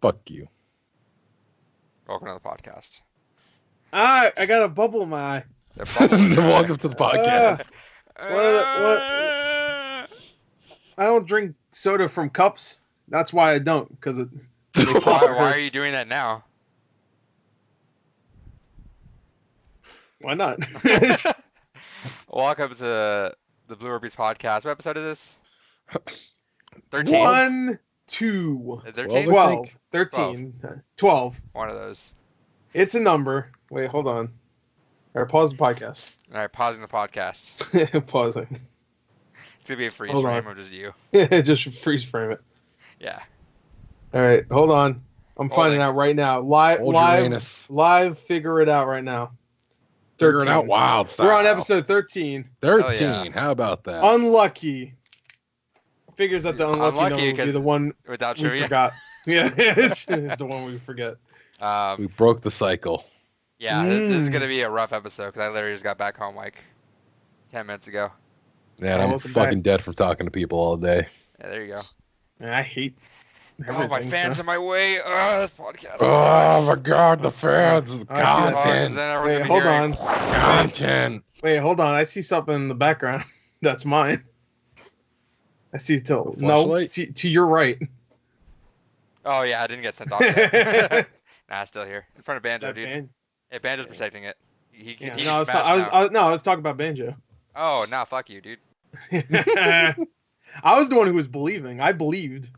Fuck you. Welcome to the podcast. I got a bubble in my eye. The bubble in your eye. Welcome to the podcast. I don't drink soda from cups. That's why I don't, because it. Why are you doing that now? Why not? Welcome to the Blue Orbeez podcast. What episode is this? 13? 1, 2, Is there 13? 12, 13, 12. One of those. It's a number. Wait, hold on. All right, pause the podcast. All right, pausing the podcast. Pausing. It's going to be a freeze Hold frame on. of just you. Just freeze frame it. Yeah. All right, hold on. I'm finding Holding. out right now. Live, figure it out right now. Figure it out wild style. We're on episode 13. 13. Yeah. How about that? Unlucky. Figures that the unlucky number will be 'cause the one without we trivia. forgot. Yeah, it's the one we forget. We broke the cycle. Yeah, this is going to be a rough episode because I literally just got back home like 10 minutes ago. Man, I'm Welcome fucking back. dead from talking to people all day. Yeah, there you go. Man, I hate Oh, my fans in my way. This podcast. Oh my god, the fans, the I see that. content, Wait, hold on. content. Wait, hold on. I see something in the background. That's mine. I see it to flashlight? to your right. Oh, yeah, I didn't get sent off yet. Nah, it's still here. In front of Banjo, That dude. band- Yeah, Banjo's protecting it. He Yeah, can no, I was, smash I was, now. I was, no, I was talking about Banjo. Oh, nah, fuck you, dude. I was the one who was believing. I believed.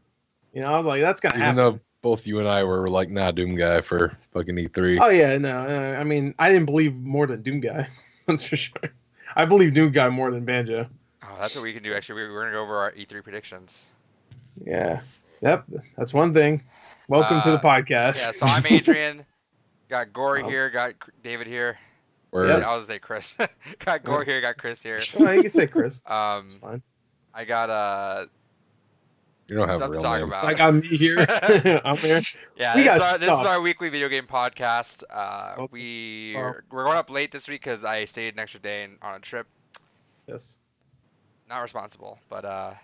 You know, I was like, that's gonna Even happen. though both you and I were like, nah, Doom guy for fucking E3. Oh yeah, no. I mean, I didn't believe more than Doom Guy. That's for sure. I believe Doom Guy more than Banjo. Oh, that's what we can do, actually. We're going to go over our E3 predictions. Yeah. Yep. That's one thing. Welcome to the podcast. Yeah, so I'm Adrian. Got Gory Oh. here. Got David here. Where Yep. I was going to say Chris. Got Gory here. Got Chris here. Well, you can say Chris. It's fine. I got you don't have a stuff to real talk name. about. I got me here. I'm here. Yeah, We got this is stuff. our weekly video game podcast. Oh. We're going up late this week because I stayed an extra day on a trip. Yes. Not responsible, but I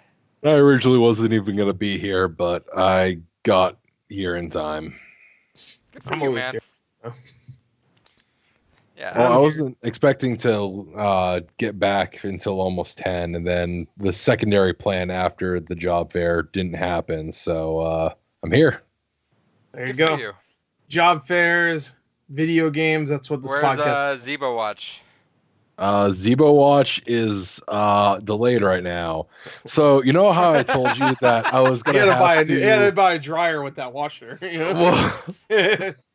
originally wasn't even gonna be here, but I got here in time. good for I'm you, always man. here. Oh. Yeah. Well, I here. wasn't expecting to get back until almost 10, and then the secondary plan after the job fair didn't happen, so I'm here. There you Good for go. you. Job fairs, video games. That's what this Where's podcast. Zebo Watch? Zebo Watch is delayed right now. So you know how I told you that I was You gonna gotta have buy to. you gotta buy a dryer with that washer. You know?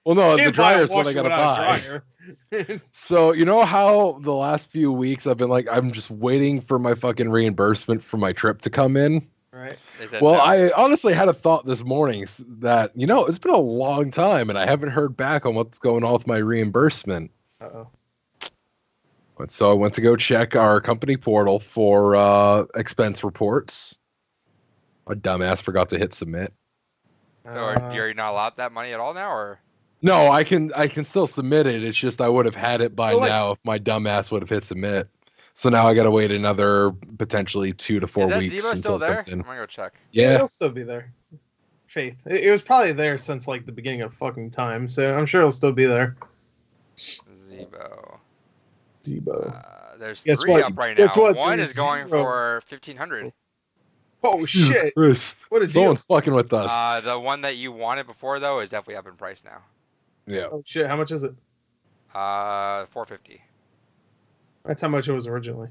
Well, no, the Can't buy a dryer is what I washer gotta without a buy. dryer. So you know how the last few weeks I've been like, I'm just waiting for my fucking reimbursement for my trip to come in. Right. They said Well, no. I honestly had a thought this morning that, it's been a long time and I haven't heard back on what's going on with my reimbursement. Uh-oh. And so I went to go check our company portal for expense reports. My dumbass forgot to hit submit. So are you not allowed that money at all now, or? No, I can still submit it. It's just I would have had it by Well, like- now if my dumbass would have hit submit. So now I got to wait another potentially 2 to 4 Is that weeks Zebo until still it there? comes I'm in. gonna go check. Yeah. It'll still be there. Faith. It was probably there since like the beginning of fucking time, so I'm sure it'll still be there. Zebo. Zebo. There's Guess 3 what? up right Guess now. what? One There's is going 0. for 1,500. Oh shit! Christ. What a deal! Someone's fucking with us. The one that you wanted before though is definitely up in price now. Yeah. Oh shit! How much is it? 450. That's how much it was originally.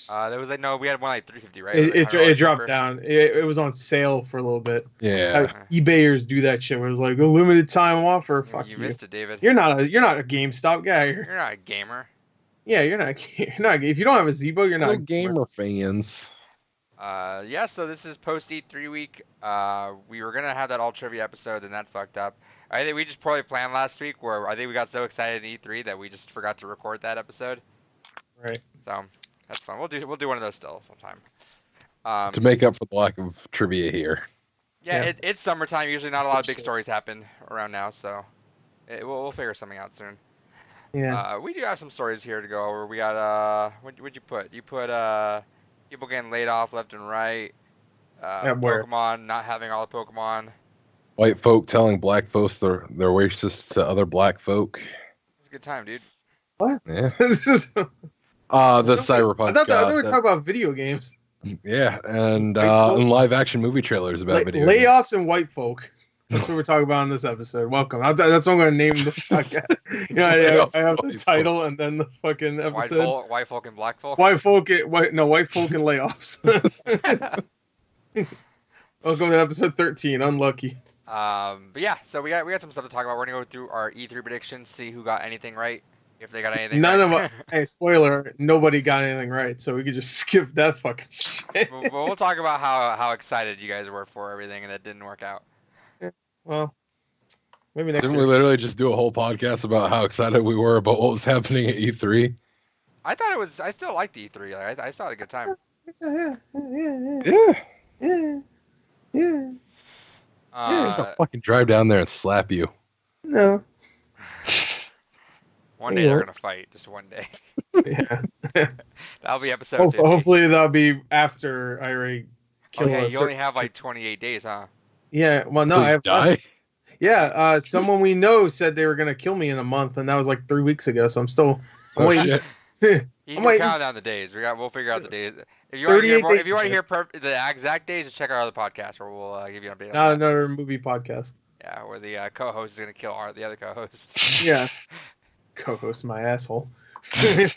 There was we had one like 350, right? It, Like it, $100 it dropped cheaper. down. It was on sale for a little bit. Yeah. eBayers do that shit. Where it was like a limited time offer. Fuck You you. missed it, David. You're not a GameStop guy. You're not a gamer. Yeah, you're not. You're not. If you don't have a Zebo, you're not No a gamer fans. Yeah, so this is post E3 week. We were gonna have that all trivia episode, and that fucked up. I think we just probably planned last week, where I think we got so excited in E3 that we just forgot to record that episode. Right. So that's fine. We'll do one of those still sometime. To make up for the lack of trivia here. Yeah, Yeah. it's summertime. Usually, not a lot of big Shit. stories happen around now, so we'll figure something out soon. Yeah. We do have some stories here to go over. We got what'd you put? You put people getting laid off left and right. Yeah, where? Pokemon not having all the Pokemon. White folk telling black folks they're racist to other black folk. It's a good time, dude. What? Yeah. This is- The I Cyberpunk. thought we were talking about video games. Yeah, and White folk. live action movie trailers about video games. Layoffs and white folk. That's what we're talking about in this episode. Welcome. That's what I'm going to name the podcast. I have the title and then the fucking episode. White folk and black folk. White folk and layoffs. Welcome to episode 13. Unlucky. But yeah, so we got some stuff to talk about. We're gonna go through our E3 predictions, see who got anything right, if they got anything. None right. of us. Hey, spoiler! Nobody got anything right, so we could just skip that fucking shit. But we'll talk about how excited you guys were for everything, and it didn't work out. Well, maybe next Didn't year. we literally just do a whole podcast about how excited we were about what was happening at E3? I thought it was. I still liked E3. Like, I still had a good time. Yeah. I'm gonna fucking drive down there and slap you. No. One day they're gonna fight. Just one day. Yeah. That'll be episode 50. Hopefully that'll be after I already kill Okay, us. you only have like 28 days, huh? Yeah. Well, no, So I you have die? less. Yeah. Someone we know said they were gonna kill me in a month, and that was like 3 weeks ago. So I'm Oh, waiting. shit. He's I'm gonna waiting. count down the days. We'll figure out the days. If you want to hear 38 more, if days you want to is hear the exact days, just check our other podcast, where we'll give you an update. Not On that. another movie podcast. Yeah, where the co-host is gonna kill the other co-host. Yeah. Co-host my asshole. Sorry,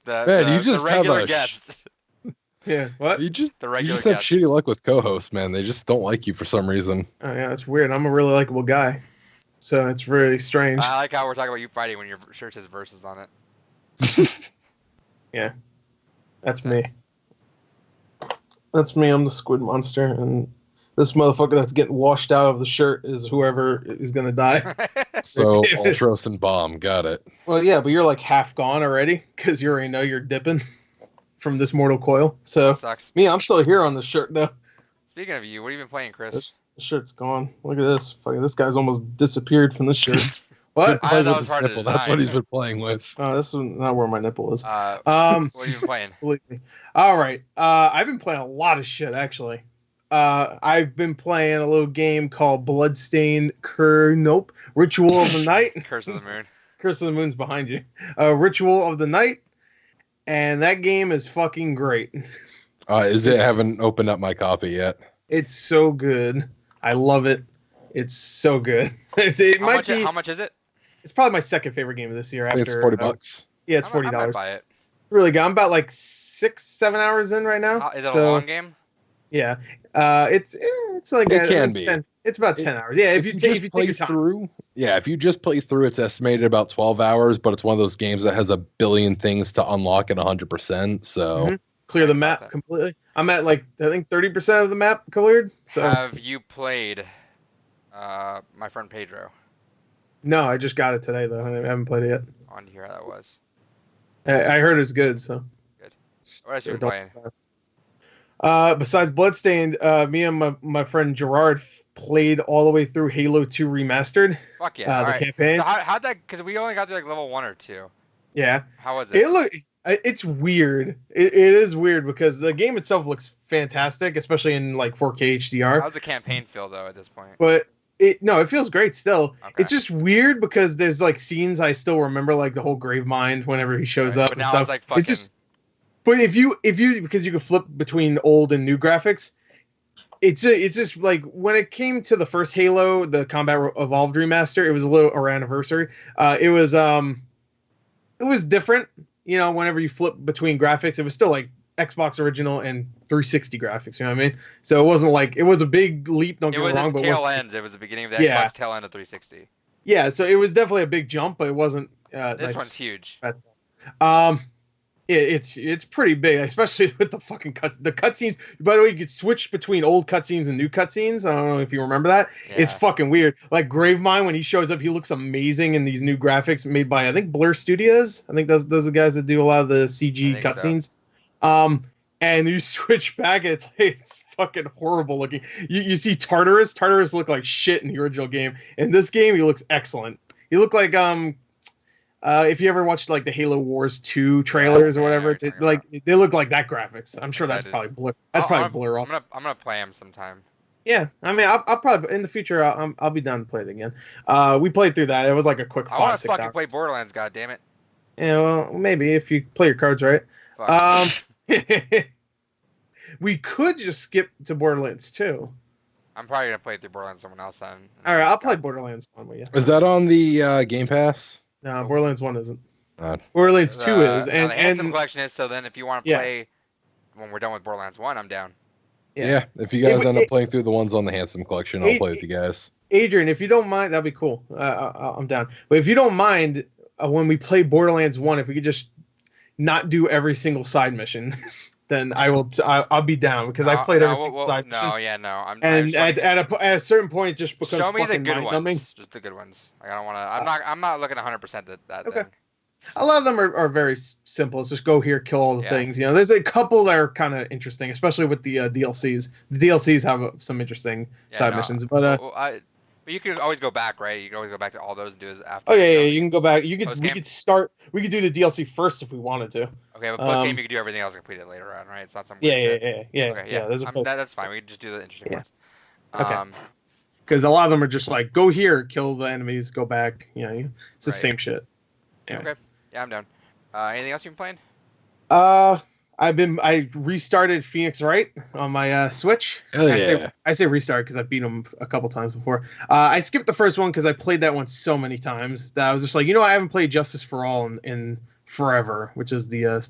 Man, you just the regular have a guest. Yeah. What? You just The regular have guest. shitty luck with co-hosts, man. They just don't like you for some reason. Oh yeah, that's weird. I'm a really likable guy, so it's really strange. I like how we're talking about you fighting when your shirt says versus on it. Yeah, that's me. That's me. I'm the squid monster, and this motherfucker that's getting washed out of the shirt is whoever is gonna die. So Ultros and Bomb, got it. Well, yeah, but you're like half gone already because you already know you're dipping from this mortal coil. So That sucks. me, I'm still here on the shirt though. Speaking of you, what have you been playing, Chris? The shirt's gone. Look at this. Fucking, this guy's almost disappeared from this shirt. What? I Play know with it's his hard to nipple. That's design. what he's been playing with. Oh, this is not where my nipple is. What have you been playing? Believe me. All right. I've been playing a lot of shit actually. I've been playing a little game called Bloodstained. Ritual of the Night. Curse of the Moon. Curse of the Moon's behind you. Ritual of the Night, and that game is fucking great. Haven't opened up my copy yet. It's so good. I love it. It's so good. It How might much? be. How much is it? It's probably my second favorite game of this year. I think After it's $40. Yeah, it's I might $40. buy it. Really good. I'm about like 6-7 hours in right now. Is it so, a long game? Yeah. It's like It can be. It's about 10 hours. Yeah, if you take your time. through, if you just play through, it's estimated about 12 hours. But it's one of those games that has a billion things to unlock at 100%. So Mhm. Clear the map completely. I'm at like I think 30% of the map cleared. So Have you played my friend Pedro? no, I just got it today though. I haven't played it yet. I wanted to hear how that was. I heard it's good. So What else you been playing? besides Bloodstained, me and my friend Gerard played all the way through Halo 2 Remastered. Fuck yeah! The Alright. campaign. So how'd that? Because we only got to like level 1 or 2. Yeah. How was it? It's weird. It is weird because the game itself looks fantastic, especially in like 4K HDR. How's the campaign feel though at this point? But it feels great still. Okay. It's just weird because there's like scenes I still remember, like the whole Gravemind whenever he shows up But and now stuff. it's like fucking. But if you because you can flip between old and new graphics, it's just like when it came to the first Halo, the Combat Evolved remaster, it was a little our anniversary. It was different. You know, whenever you flip between graphics, it was still like Xbox original and 360 graphics. You know what I mean? So it wasn't like it was a big leap. Don't It get was me wrong, at the but tail end. It was the beginning of the Yeah. Xbox tail end of 360. yeah. So it was definitely a big jump, but it wasn't. This nice. one's huge. It's pretty big, especially with the fucking cutscenes. By the way, you could switch between old cutscenes and new cutscenes. I don't know if you remember that. Yeah. It's fucking weird. Like Gravemind, when he shows up, he looks amazing in these new graphics made by I think Blur Studios. I think those are the guys that do a lot of the CG I think so. cutscenes. And you switch back, it's fucking horrible looking. You see Tartarus. Tartarus looked like shit in the original game. In this game, he looks excellent. He looked like if you ever watched like the Halo Wars 2 trailers or whatever, they look like that graphics. I'm sure that's Excited. probably Blur. That's probably Blur off. I'm gonna play him sometime. Yeah, I mean, I'll probably in the future I'll be down to play it again. We played through that. It was like a quick I want five to six fucking hours. play Borderlands. God damn it. Yeah, well, maybe if you play your cards right. Fuck. Um, we could just skip to Borderlands 2. I'm probably gonna play through Borderlands with someone else. And All right, I'll play God. Borderlands 1 with you. Is that on the Game Pass? No, Borderlands 1 isn't. Uh, Borderlands 2 is, Now the Handsome and Collection is. So then, if you want to Yeah. play when we're done with Borderlands 1, I'm down. yeah. If you guys It- end up it- playing through the ones on the Handsome Collection, I'll play with you guys. Adrian, if you don't mind, that'd be cool. I'm down. But if you don't mind, when we play Borderlands 1, if we could just not do every single side mission, then I'll be down because I played every single side mission. No, yeah, no. And at a certain point, it just becomes show me the fucking good mind-numbing. ones. Just the good ones. Like, I don't want to. I'm not looking 100% at that Okay. thing. A lot of them are very simple. It's just go here, kill all the Yeah. things. You know, there's a couple that are kind of interesting, especially with the DLCs. The DLCs have some interesting Yeah, side no, missions, but but you can always go back, right? You can always go back to all those and do it after. oh yeah, you know? you can go back. We Post-game? could start. We could do the DLC first if we wanted to. Okay, but post game Um, you can do everything else and complete it later on, right? It's not some Yeah, weird yeah, shit. yeah, yeah, Okay, yeah. There's a post. that's fine. We can just do the interesting Yeah. ones. Okay. Because a lot of them are just like go here, kill the enemies, go back. You know, it's the Right. same shit. Anyway. Okay. Yeah, I'm down. Anything else you've been playing? I restarted Phoenix Wright on my Switch. Hell I say restart because I beat him a couple times before. I skipped the first one because I played that one so many times that I was just like, I haven't played Justice for All in forever, which is the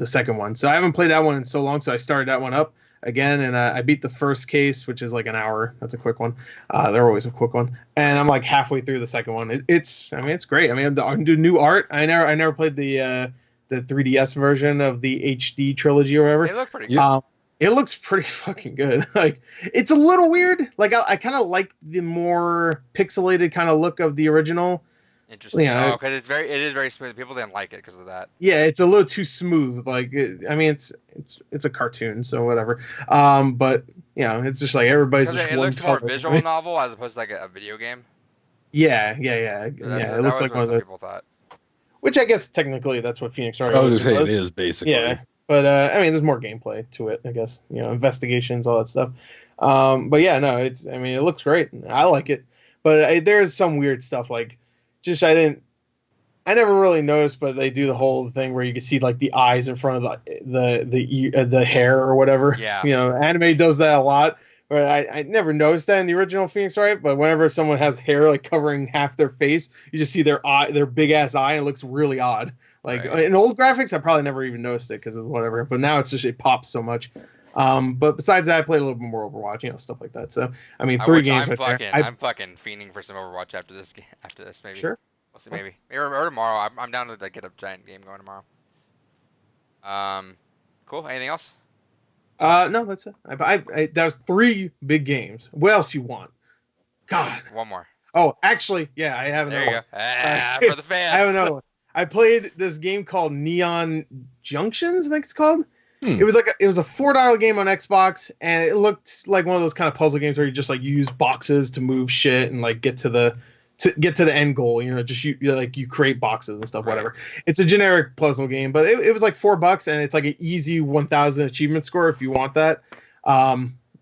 second one. So I haven't played that one in so long, so I started that one up again, and I beat the first case, which is like an hour. That's a quick one. They're always a quick one, and I'm like halfway through the second one. It's great. I mean, the new art. I never played the 3DS version of the HD trilogy or whatever. They look pretty good. Yeah. It looks pretty fucking good. Like it's a little weird. Like I kind of like the more pixelated kind of look of the original. Interesting. yeah. Because it is very smooth. People didn't like it because of that. Yeah, it's a little too smooth. Like it's a cartoon, so whatever. But it's just like everybody's Because just it one looks more color. visual novel as opposed to like a video game. Yeah. That It looks was like what one of some those. people thought. Which I guess technically that's what Phoenix Wright I was was. gonna say it is basically. Yeah, but I mean, there's more gameplay to it, I guess. Investigations, all that stuff. But yeah, no, it looks great. I like it, but there's some weird stuff like, just I never really noticed, but they do the whole thing where you can see like the eyes in front of the hair or whatever. Yeah. Anime does that a lot. But I never noticed that in the original Phoenix Wright. But whenever someone has hair like covering half their face, you just see their big ass eye, and it looks really odd. Like Right. in old graphics, I probably never even noticed it because of whatever. But now it's just it pops so much. But besides that, I played a little bit more Overwatch, stuff like that. So I mean, three games right there. I'm fucking fiending for some Overwatch after this game. After this, maybe. Sure. We'll see, maybe. Or tomorrow. I'm down to like, get a giant game going tomorrow. Cool. Anything else? No, that's it. That was 3 big games. What else you want? God. One more. Oh, actually, yeah, I have There another you one. go. For the fans. I have another one. I played this game called Neon Junctions, I think it's called. Hmm. It was a $4 game on Xbox, and it looked like one of those kind of puzzle games where you just like use boxes to move shit and like get to the end goal. Just you create boxes and stuff, Right. whatever. It's a generic puzzle game, but it was like $4, and it's like an easy 1,000 achievement score if you want that.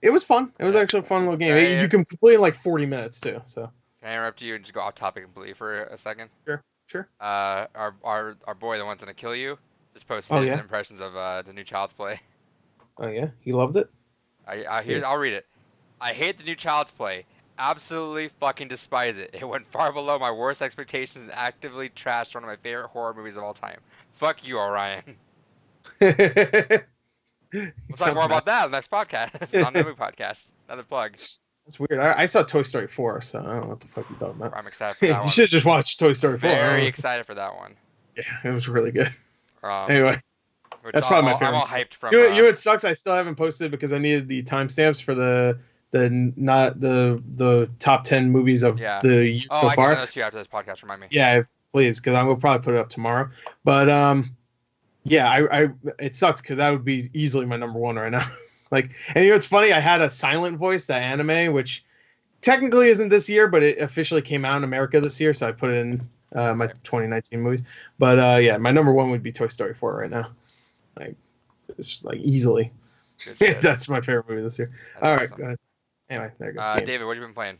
It was fun. It was actually a fun little game. Yeah. You can complete in like 40 minutes too. So Can I interrupt you and just go off topic completely for a second? sure. Our boy, the one's gonna kill you, just posted Oh, his yeah? impressions of the new Child's Play. Oh yeah, he loved it. I'll read it. I hate the new Child's Play. Absolutely fucking despise it. It went far below my worst expectations and actively trashed one of my favorite horror movies of all time. Fuck you, Orion. We'll talk more about that on the next podcast. On the movie podcast. Another plug. That's weird. I saw Toy Story 4, so I don't know what the fuck he's talking about. I'm excited for that You one. should just watch Toy Story 4. Very excited for that one. Yeah, it was really good. Um, Anyway, which that's probably my I'm favorite. all hyped from. you know what sucks? I still haven't posted because I needed the timestamps for the top 10 movies of Yeah. the year so I far. can send those to you after this podcast. Remind me. Yeah, please, because I'm gonna probably put it up tomorrow. But yeah, I it sucks because that would be easily my number one right now. Like, and it's funny. I had a silent voice, that anime, which technically isn't this year, but it officially came out in America this year, so I put it in my 2019 movies. But yeah, my number one would be Toy Story 4 right now. Like, it's like easily. Good shit. That's my favorite movie this year. That's All right, awesome. go ahead. Anyway, there you go. Games. David, what have you been playing?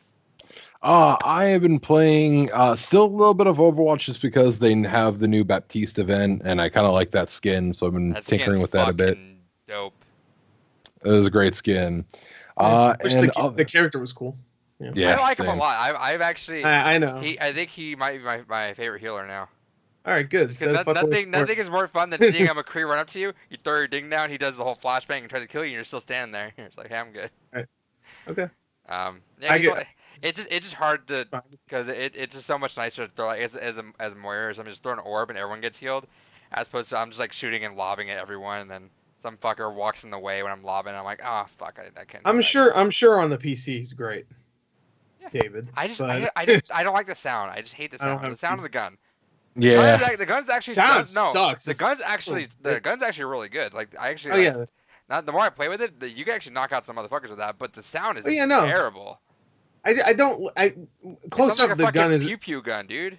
I have been playing still a little bit of Overwatch just because they have the new Baptiste event, and I kind of like that skin, so I've been tinkering with that a bit. Dope. It was a great skin. Wish the character was cool. Yeah, I like same. him a lot. I've actually. I know. I think he might be my favorite healer now. All right, good. Nothing is more fun than seeing a McCree run up to you. You throw your ding down, he does the whole flashbang and tries to kill you, and you're still standing there. It's like, hey, I'm good. Right. Okay. Yeah, it's just hard to because it's just so much nicer to throw like as a Moira. I'm just throwing an orb and everyone gets healed, as opposed to I'm just like shooting and lobbing at everyone, and then some fucker walks in the way when I'm lobbing. And I'm like, oh fuck, I can't. I'm sure on the PC he's great. Yeah. David. I don't like the sound. I just hate the sound. The sound of the gun. Yeah. The gun's actually sucks. The gun's actually really good. Like I actually. The more I play with it, you can actually knock out some motherfuckers with that. But the sound is terrible. Close up the gun is pew pew gun, dude.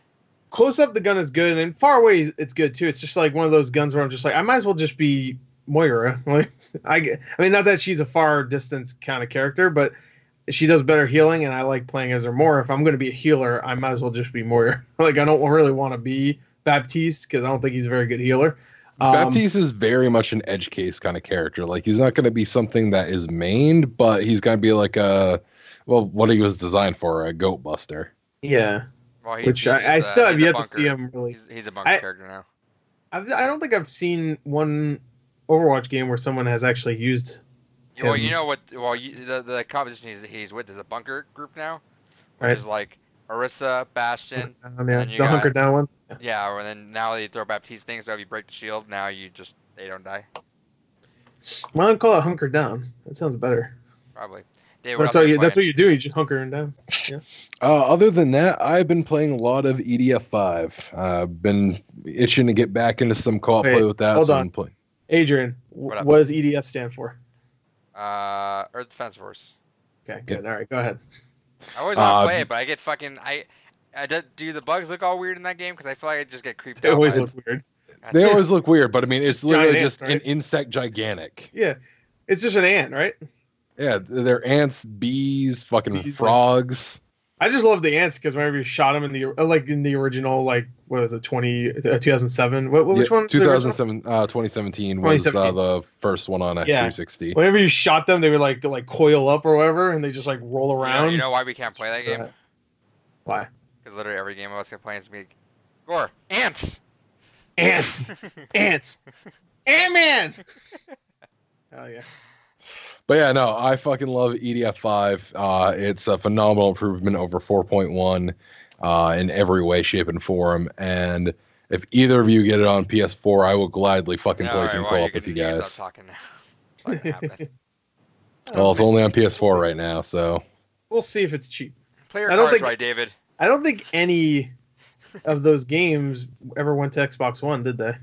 Close up the gun is good, and far away it's good too. It's just like one of those guns where I'm just like, I might as well just be Moira. Like I mean, not that she's a far distance kind of character, but she does better healing, and I like playing as her more. If I'm going to be a healer, I might as well just be Moira. Like I don't really want to be Baptiste because I don't think he's a very good healer. Baptiste is very much an edge case kind of character. Like he's not going to be something that is mained, but he's going to be like what he was designed for, a goat buster. Yeah. Well, I still have yet to see him really. He's a bunker character now. I don't think I've seen one Overwatch game where someone has actually used him. Well, you know what? Well, the competition he's with is a bunker group now, which is like Orisa, Bastion. The hunker down one. Yeah, and then now they throw Baptiste things, so if you break the shield, now they don't die. Why don't call it hunker down? That sounds better. Probably. Dave, that's what you do. You just hunkering down. Yeah. Other than that, I've been playing a lot of EDF5. I've been itching to get back into some co-op play with that. Hold on. Adrian, what does EDF stand for? Earth Defense Force. Okay, good. All right, go ahead. I always want to play it, but I get fucking do the bugs look all weird in that game? Because I feel like I just get creeped out. They always look weird. They always look weird, but I mean, it's literally just an insect gigantic. Yeah, it's just an ant, right? Yeah, they're ants, bees, fucking frogs. I just love the ants because whenever you shot them in the original, what was it, 2007? Which one? 2007, 2017 was the first one on X360. Whenever you shot them, they would like coil up or whatever, and they just like roll around. You know why we can't play that game? Why? Because literally every game of us can play is like, Gore, ants, ants, ants, Ant-Man. Hell yeah. But yeah, no, I fucking love EDF5. It's a phenomenal improvement over 4.1 in every way, shape, and form. And if either of you get it on PS4, I will gladly fucking play some co-op with you guys. Stop talking now. Well, it's only on PS4 right now, so we'll see if it's cheap. Play your cards right, David. I don't think any of those games ever went to Xbox One, did they?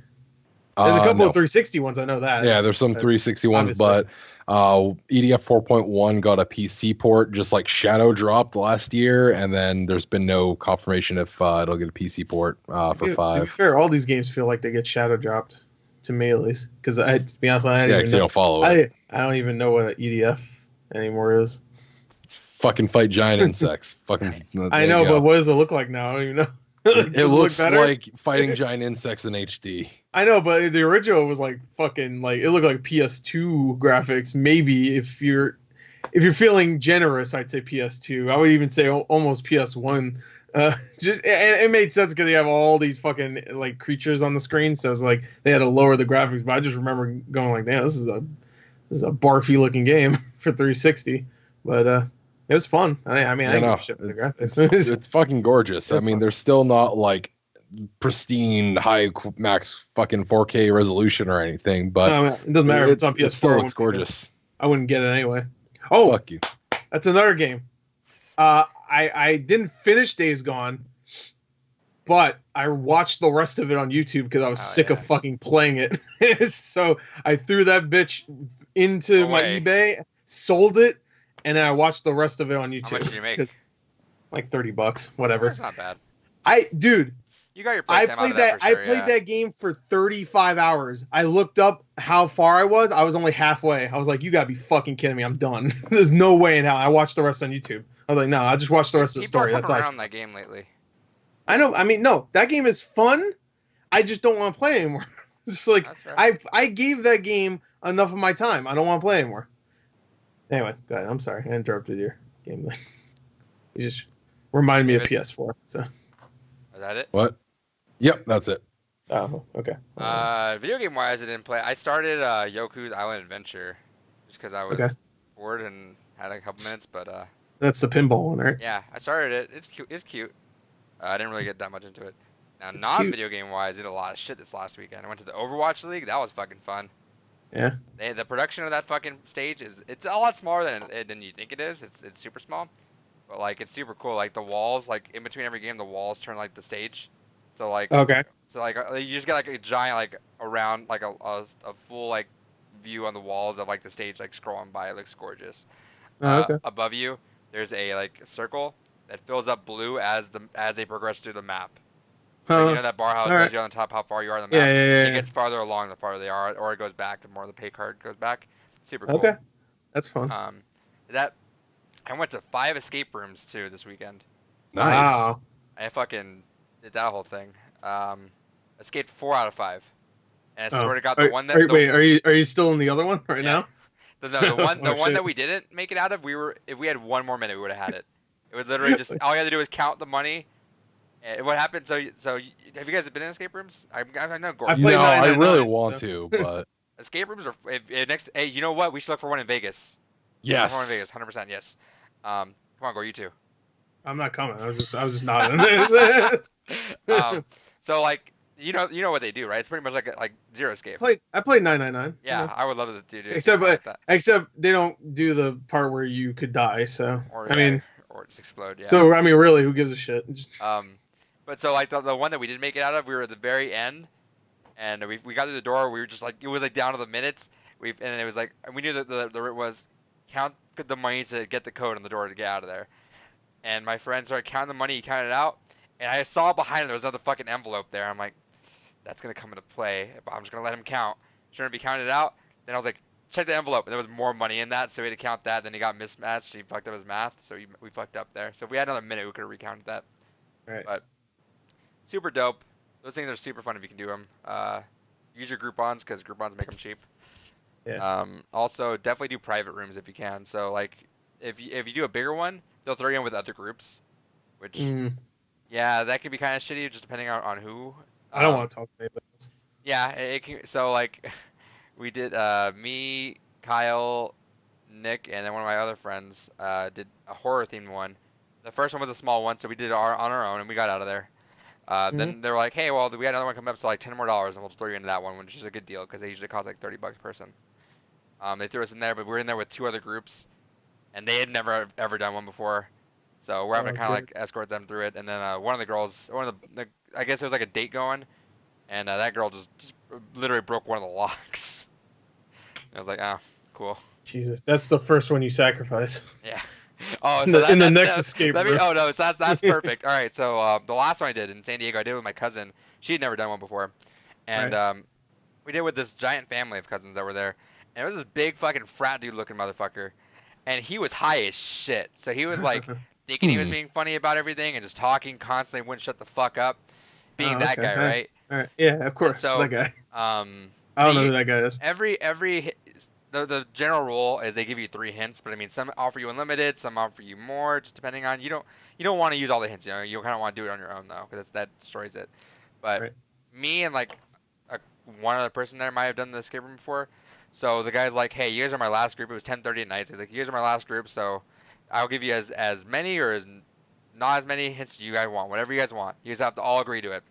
There's a couple of 360 ones, I know that. Yeah, there's some 360 ones, but EDF 4.1 got a PC port, just like Shadow dropped last year, and then there's been no confirmation if it'll get a PC port for 5. To be fair, all these games feel like they get Shadow dropped, to me at least. Because to be honest, I don't follow it. I don't even know what an EDF anymore is. Fucking fight giant insects. Fucking. I know, but what does it look like now? I don't even know. It looks like fighting giant insects in HD. I know, but the original was like fucking it looked like PS2 graphics. Maybe if you're feeling generous, I'd say PS2. I would even say almost PS1. It made sense because you have all these fucking creatures on the screen, so it's like they had to lower the graphics. But I just remember going like, damn, this is a barfy looking game for 360. But it was fun. I mean, I give a shit for the graphics. It's fucking gorgeous. I mean, they're still not like pristine high max fucking 4K resolution or anything, but it doesn't matter if it's on PS4. It still looks gorgeous. I wouldn't get it anyway. Oh, fuck you. That's another game. I didn't finish Days Gone, but I watched the rest of it on YouTube because I was sick of fucking playing it. So I threw that bitch into my eBay, sold it, and then I watched the rest of it on YouTube. How much did you make? Like $30, whatever. That's not bad. Dude, You got your playtime out of that for sure. I played that game for 35 hours. I looked up how far I was. I was only halfway. I was like, you gotta be fucking kidding me. I'm done. There's no way in hell. I watched the rest on YouTube. I was like, no, I just watched the rest of the story. People are That's coming all. around that game lately. I know. I mean, no, that game is fun. I just don't want to play anymore. It's like I gave that game enough of my time. I don't want to play anymore. Anyway, go ahead. I'm sorry. I interrupted your game. You just reminded me of PS4. So. Is that it? What? Yep, that's it. Oh, okay. Video game wise, I didn't play. I started Yoku's Island Adventure just because I was bored and had a couple minutes, but that's the pinball one, right? Yeah, I started it. It's cute. It's cute. I didn't really get that much into it. Now, non-video game wise, I did a lot of shit this last weekend. I went to the Overwatch League. That was fucking fun. Yeah. The production of that fucking stage it's a lot smaller than you think it is. It's super small, but like it's super cool. Like the walls, like in between every game, the walls turn like the stage. So like you just get like a giant like around like a full like view on the walls of like the stage like scrolling by. It looks gorgeous. Above you, there's a like circle that fills up blue as they progress through the map. So you know that bar how it tells you on the top how far you are on the map? Yeah. It gets farther along the farther they are, or it goes back the more the pay card goes back. Super cool. Okay. That's fun. I went to 5 escape rooms too this weekend. Nice. Wow. I fucking did that whole thing. Escaped 4 out of 5. And I swear to God, the one that wait, are you still in the other one right now? The one that we didn't make it out of, if we had 1 more minute, we would have had it. It was literally just all you had to do was count the money. And what happened? So have you guys been in escape rooms? I know Gordon. I really want to, but escape rooms are next. Hey, you know what? We should look for one in Vegas. Yes. One in Vegas, 100%. Yes. Come on, Gordon, you too. I'm not coming. I was just nodding. So like you know what they do, right? It's pretty much like Zero Escape. I played 999. Yeah, I would love to do. Except they don't do the part where you could die. So or just explode. Yeah. So I mean, really, who gives a shit? But so like the one that we did make it out of, we were at the very end, and we got through the door. We were just like it was like down to the minutes. And it was like we knew that the was count the money to get the code on the door to get out of there. And my friend started counting the money. He counted it out, and I saw behind him there was another fucking envelope there. I'm like, that's gonna come into play. But I'm just gonna let him count. Sure enough, he counted it out. Then I was like, check the envelope, and there was more money in that, so we had to count that. Then he got mismatched. He fucked up his math, so we fucked up there. So if we had another minute, we could have recounted that. Right. But super dope. Those things are super fun if you can do them. Use your Groupons because Groupons make them cheap. Yeah. Also, definitely do private rooms if you can. So like, if you do a bigger one, they'll throw you in with other groups, which yeah, that can be kind of shitty just depending on who. I don't want to talk about this. Yeah, it can. So like, we did me, Kyle, Nick, and then one of my other friends did a horror themed one. The first one was a small one, so we did on our own and we got out of there. Then they were like, hey, well, we had another one coming up, so like $10 more, and we'll just throw you into that one, which is a good deal because they usually cost like $30 per person. They threw us in there, but we were in there with 2 other groups, and they had never ever done one before, so we're having to kind of like escort them through it. And then one of the girls, I guess there was like a date going, and that girl just literally broke one of the locks. I was like, oh, cool. Jesus, that's the first one you sacrifice. Yeah. Oh, so in the next escape room. Oh no, so that's perfect. All right, so the last one I did in San Diego, I did with my cousin. She had never done one before, and we did with this giant family of cousins that were there. And it was this big fucking frat dude looking motherfucker, and he was high as shit. So he was like thinking he was being funny about everything and just talking constantly, wouldn't shut the fuck up, being that guy, right? All right. Yeah, of course. So that guy. I don't know who that guy is. The general rule is they give you 3 hints, but I mean some offer you unlimited, some offer you more, just depending on you don't want to use all the hints, you kind of want to do it on your own though, because that destroys it. But me and like one other person there might have done the escape room before, so the guy's like, hey, you guys are my last group. It was 10:30 at night, so he's like, you guys are my last group, so I'll give you as many or not as many hints as you guys want, whatever you guys want. You guys have to all agree to it.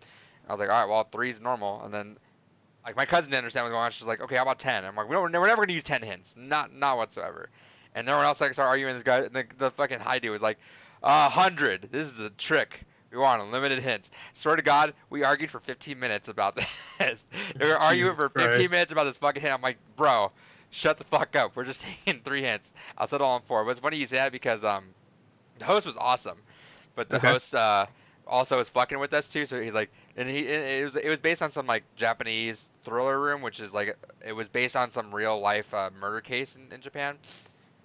I was like, all right, well 3 is normal, and then. Like, my cousin didn't understand what's going on. She's like, okay, how about 10? I'm like, we're never going to use 10 hints. Not whatsoever. And everyone else, like, started arguing with this guy. And the fucking high dude was like, 100. This is a trick. We want unlimited hints. Swear to God, we argued for 15 minutes about this. We were arguing for 15 minutes about this fucking hint. I'm like, bro, shut the fuck up. We're just taking 3 hints. I'll settle on 4. But it's funny you say that because the host was awesome. But the host also was fucking with us, too. So he's like, And it was based on some like Japanese thriller room, which is like it was based on some real life murder case in Japan.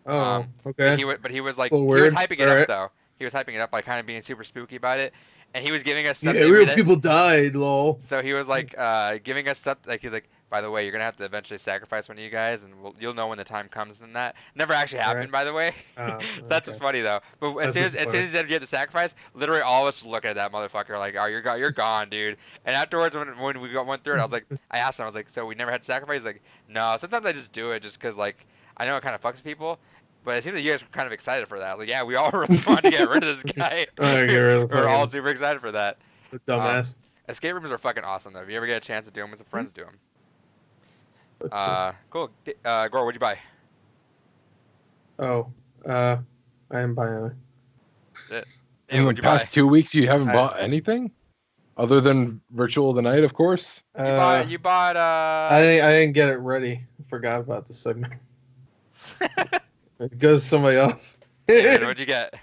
Oh, But okay. he was like A little he was weird. hyping All it up right. though. He was hyping it up, like kind of being super spooky about it. And he was giving us stuff Yeah, to real read it. people died, lol. So he was like giving us stuff like he's like, by the way, you're gonna have to eventually sacrifice one of you guys, and you'll know when the time comes. And that never actually All happened, right. by the way. That's what's Okay. funny though. But That's as soon disappointing. as he said you had to sacrifice, literally all of us look at that motherfucker like, oh, you're gone, dude. And afterwards, when we went through it, I asked him, I was like, so we never had to sacrifice? He's like, no. Sometimes I just do it just 'cause like I know it kind of fucks people. But it seems like you guys were kind of excited for that. Like, yeah, we all really wanted to get rid of this guy. All right, get rid of We were all fucking super excited for that. the Um, dumbass. escape rooms are fucking awesome though. If you ever get a chance to do them with some friends, do them. Cool. Gore, what'd you buy? Oh, I didn't buy anything. Shit. In Hey, the what'd you buy? past 2 weeks, you haven't I- bought anything other than Virtual of the Night, of course. You bought I didn't get it ready. I forgot about the segment. It goes to somebody else. David, what'd you get?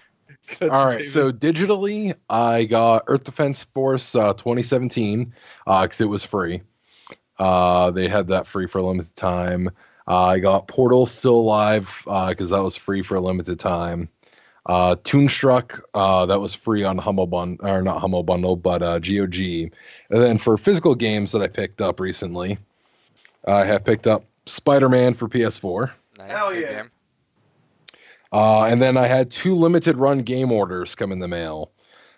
All right, so digitally, I got Earth Defense Force 2017 because it was free. They had that free for a limited time. I got Portal Still Alive because that was free for a limited time. Toonstruck that was free on Humble Bundle, or not Humble Bundle, but GOG. And then for physical games that I picked up recently, I have picked up Spider-Man for PS4. Nice. Hell Good yeah. game. And then I had 2 limited run game orders come in the mail.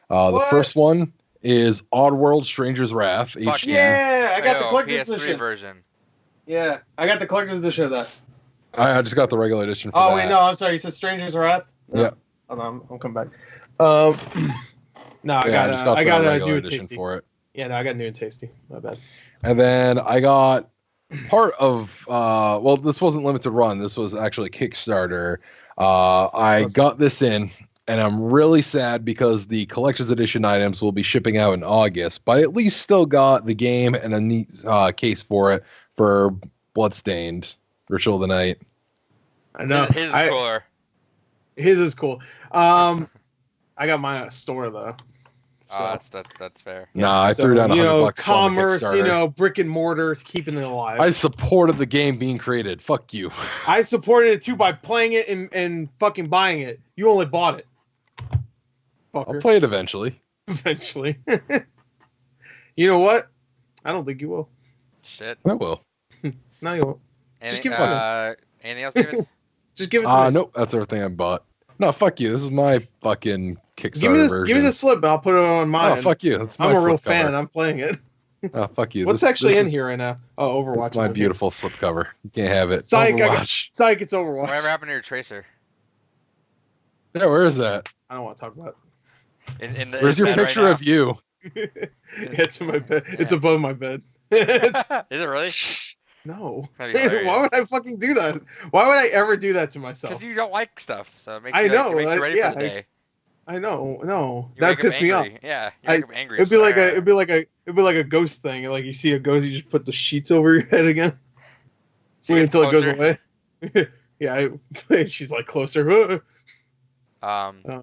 The What? first one is Oddworld Stranger's Wrath Fuck HD. Yeah, I got the Yo, collector's PS3 edition. version. Yeah, I got the collector's edition of that. I just got the regular edition for Oh that. wait, no, I'm sorry. You said Stranger's Wrath. No. Yeah. Hold on, I'll come back. No, I Yeah, got the a regular new and edition tasty. for it. Yeah, no, I got new and tasty. My bad. And then I got part of well, this wasn't limited run. This was actually Kickstarter. I got this in, and I'm really sad because the collector's edition items will be shipping out in August. But I at least still got the game and a neat case for it for Bloodstained, Ritual of the Night. I know. His is cooler. His is cool. I got mine at a store though. So, That's fair. Nah, I so, threw down you know, $100 on the commerce, you Kickstarter. know, brick and mortar, keeping it alive. I supported the game being created. Fuck you. I supported it too by playing it and fucking buying it. You only bought it. Fucker. I'll play it eventually. Eventually. You know what? I don't think you will. Shit. I will. No, you won't. Anything, give it to anything else, David? Just give it to me. Nope, that's everything I bought. No, fuck you. This is my fucking Kickstarter Give me this. version. Give me the slip. I'll put it on mine. Oh, fuck you. That's my I'm a real slip cover. fan. I'm playing it. Oh, fuck you. What's This- actually this in is- here right now? Oh, Overwatch. It's my is in here. beautiful slip cover. You can't have it. Psych, Overwatch. Psych, it's Overwatch. Whatever happened to your tracer? Yeah, where is that? I don't want to talk about Where's your picture of you? it. It's in my bed. It's above my bed. Is it really? No. That'd be hilarious. Why would I fucking do that? Why would I ever do that to myself? Because you don't like stuff, so it makes I you, know, it makes you ready yeah, for the day. I know. No, You that wake up pissed me off. angry. Yeah, you wake up angry. It'd be like a ghost thing. Like you see a ghost, you just put the sheets over your head again. She Wait gets until it goes closer. away. Yeah, she's like closer. No.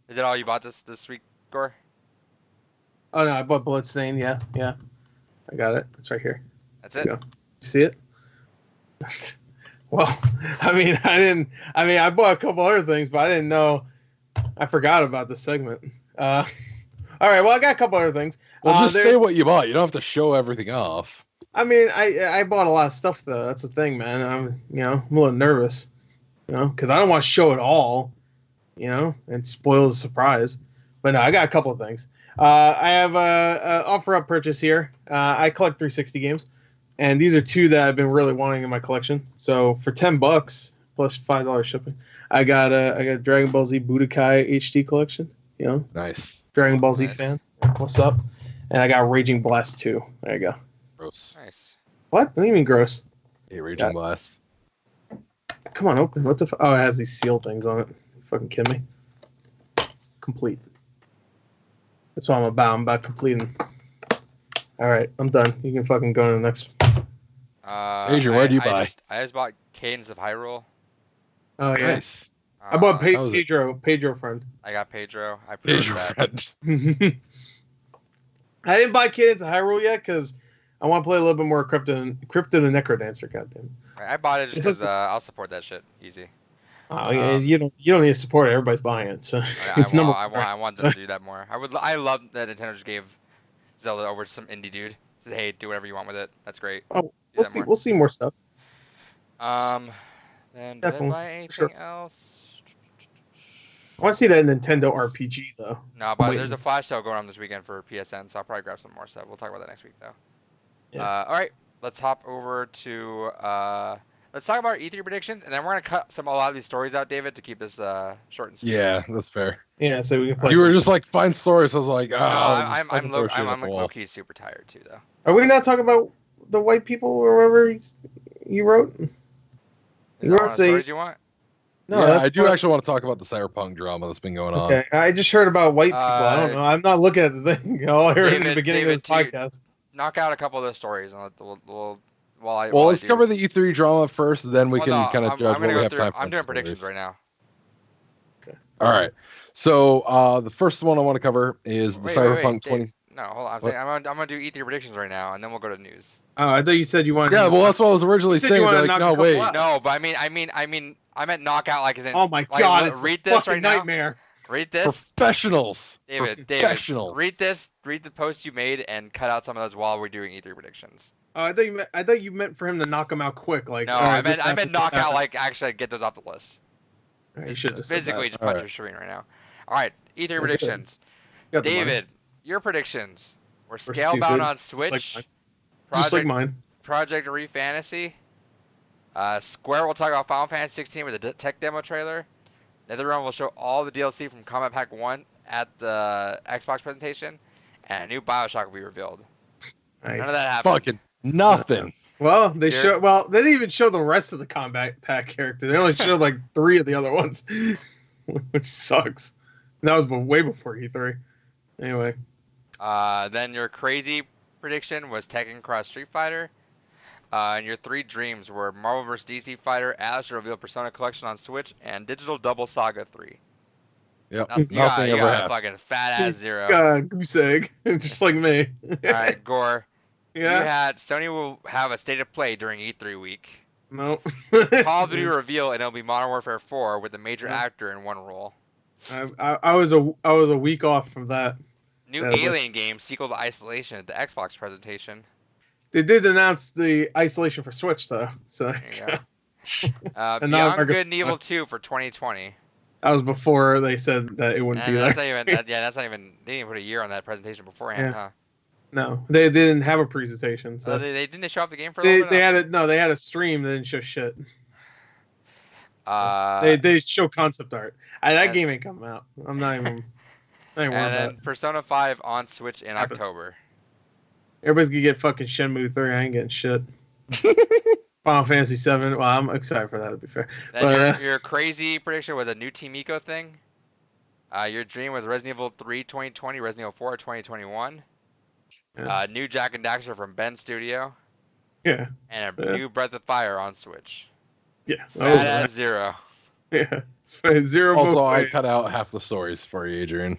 Is it all you bought this week, Gore? Oh no, I bought Bloodstained. Yeah. I got it. It's right here. That's it. Yeah. You see it? Well, I bought a couple other things, but I didn't know. I forgot about this segment. All right. Well, I got a couple other things. Well, just say what you bought. You don't have to show everything off. I mean, I bought a lot of stuff though. That's the thing, man. I'm a little nervous, because I don't want to show it all, and spoil the surprise. But no, I got a couple of things. I have a offer up purchase here. I collect 360 games, and these are 2 that I've been really wanting in my collection. So for $10 plus $5 shipping, I got a Dragon Ball Z Budokai HD collection. Nice. Dragon Ball Z Nice. fan. What's up? And I got Raging Blast 2. There you go. Gross. Nice. What do you mean gross? Hey, Raging Blast. Come on, open. What the? Oh, it has these seal things on it. You fucking kidding me? Complete. That's what I'm about. I'm about completing. All right, I'm done. You can fucking go to the next. Adrian, where'd you buy? I just bought Cadence of Hyrule. Oh yeah. Nice. I bought that was it. Pedro friend. I got Pedro. I proved Here's your that. friend. I didn't buy Kid into Hyrule yet because I want to play a little bit more Crypto and Necrodancer. Goddamn. I bought it just It's because just- I'll support that shit. Easy. Oh, yeah, you don't need to support it. Everybody's buying it, so it's number. I want them to do that more. I love that Nintendo just gave Zelda over to some indie dude. Said, hey, do whatever you want with it. That's great. Oh, Do we'll that see. more. We'll see more stuff. Then did I Definitely, buy anything sure. else? I want to see that Nintendo RPG though. No, but Wait. there's a flash sale going on this weekend for PSN, so I'll probably grab some more stuff. We'll talk about that next week, though. Yeah. All right, let's hop over to let's talk about our E3 predictions, and then we're gonna cut a lot of these stories out, David, to keep this short and sweet. Yeah, that's fair. Yeah, so we can play. You were just like, find stories. I was like, No, I'm low key super tired too, though. Are we not talking about the white people or whatever you wrote? Is You that wrote one of the say- stories you want? Yeah, that's I do fine. actually want to talk about the cyberpunk drama that's been going on. Okay, I just heard about white people. I don't know. I'm not looking at the thing. All I heard in the David, beginning David, of this podcast. Knock out a couple of those stories, and while I Let's do. cover the E3 drama first, then we Well, can no, kind of I'm judge gonna what go we have through. time for. I'm doing stories. predictions right now. All right. So the first one I want to cover is the Wait, Cyberpunk Dave, 20. No, hold on. What? I'm gonna do E3 predictions right now, and then we'll go to news. Oh, I thought you said you wanted. Yeah, well, that's what I was originally You said you saying. wanted But to like, knock no, a couple wait. out. No, but I meant knockout, like as in. Oh my like, god, look, it's read a this fucking right now. nightmare. Read this, Professionals. David. Professionals. Read this. Read the post you made, and cut out some of those while we're doing E3 predictions. Oh, I thought you meant for him to knock him out quick. Like No, all right, I meant knockout, like actually get those off the list. You should just said Physically, that. just punch Alright. your screen right now. All right, E3 Okay. predictions. Got the money. David, your predictions were We're Scalebound stupid, on like Switch, mine. Just like mine. Project Re Fantasy. Square will talk about Final Fantasy 16 with a tech demo trailer. NetherRealm will show all the DLC from Combat Pack 1 at the Xbox presentation, and a new Bioshock will be revealed. None of that happened. Fucking nothing. Well, they Here. show. Well, they didn't even show the rest of the combat pack character. They only showed like 3 of the other ones, which sucks. And that was way before E3. Anyway, Then your crazy prediction was Tekken Cross Street Fighter. And your 3 dreams were Marvel vs. DC Fighter, Atlas to reveal Persona Collection on Switch, and Digital Double Saga 3. Yep. You Nothing got ever a happened. fucking fat ass 0. goose egg, just like me. Alright, Gore. You Yeah. had Sony will have a state of play during E3 week. No. Call of Duty reveal, and it'll be Modern Warfare 4 with a major Yeah. actor in one role. I was a week off from that. New Yeah, but- Alien game sequel to Isolation at the Xbox presentation. They did announce the isolation for Switch though, so There you go. And now Beyond Microsoft- Good and Evil 2 for 2020. that was before they said that it wouldn't And be that's there. not even. That's not even. They didn't even put a year on that presentation beforehand, Yeah. huh? No, they didn't have a presentation. So They didn't they show off the game for a little bit. they had a stream. They didn't show shit. Uh, They show concept art. That and- game ain't coming out. I'm not even. I ain't worried and about then it. Persona 5 on Switch in Happen. October. Everybody's gonna get fucking Shenmue 3. I ain't getting shit. Final Fantasy 7. Well, I'm excited for that. To be fair, Then but your crazy prediction was a new Team Eco thing. Your dream was Resident Evil 3 2020, Resident Evil 4 2021. Yeah. New Jack and Daxter from Ben Studio, yeah, and a Yeah. new Breath of Fire on Switch. yeah. That at 0. Yeah. 0 Also, both I ways. cut out half the stories for you, Adrian.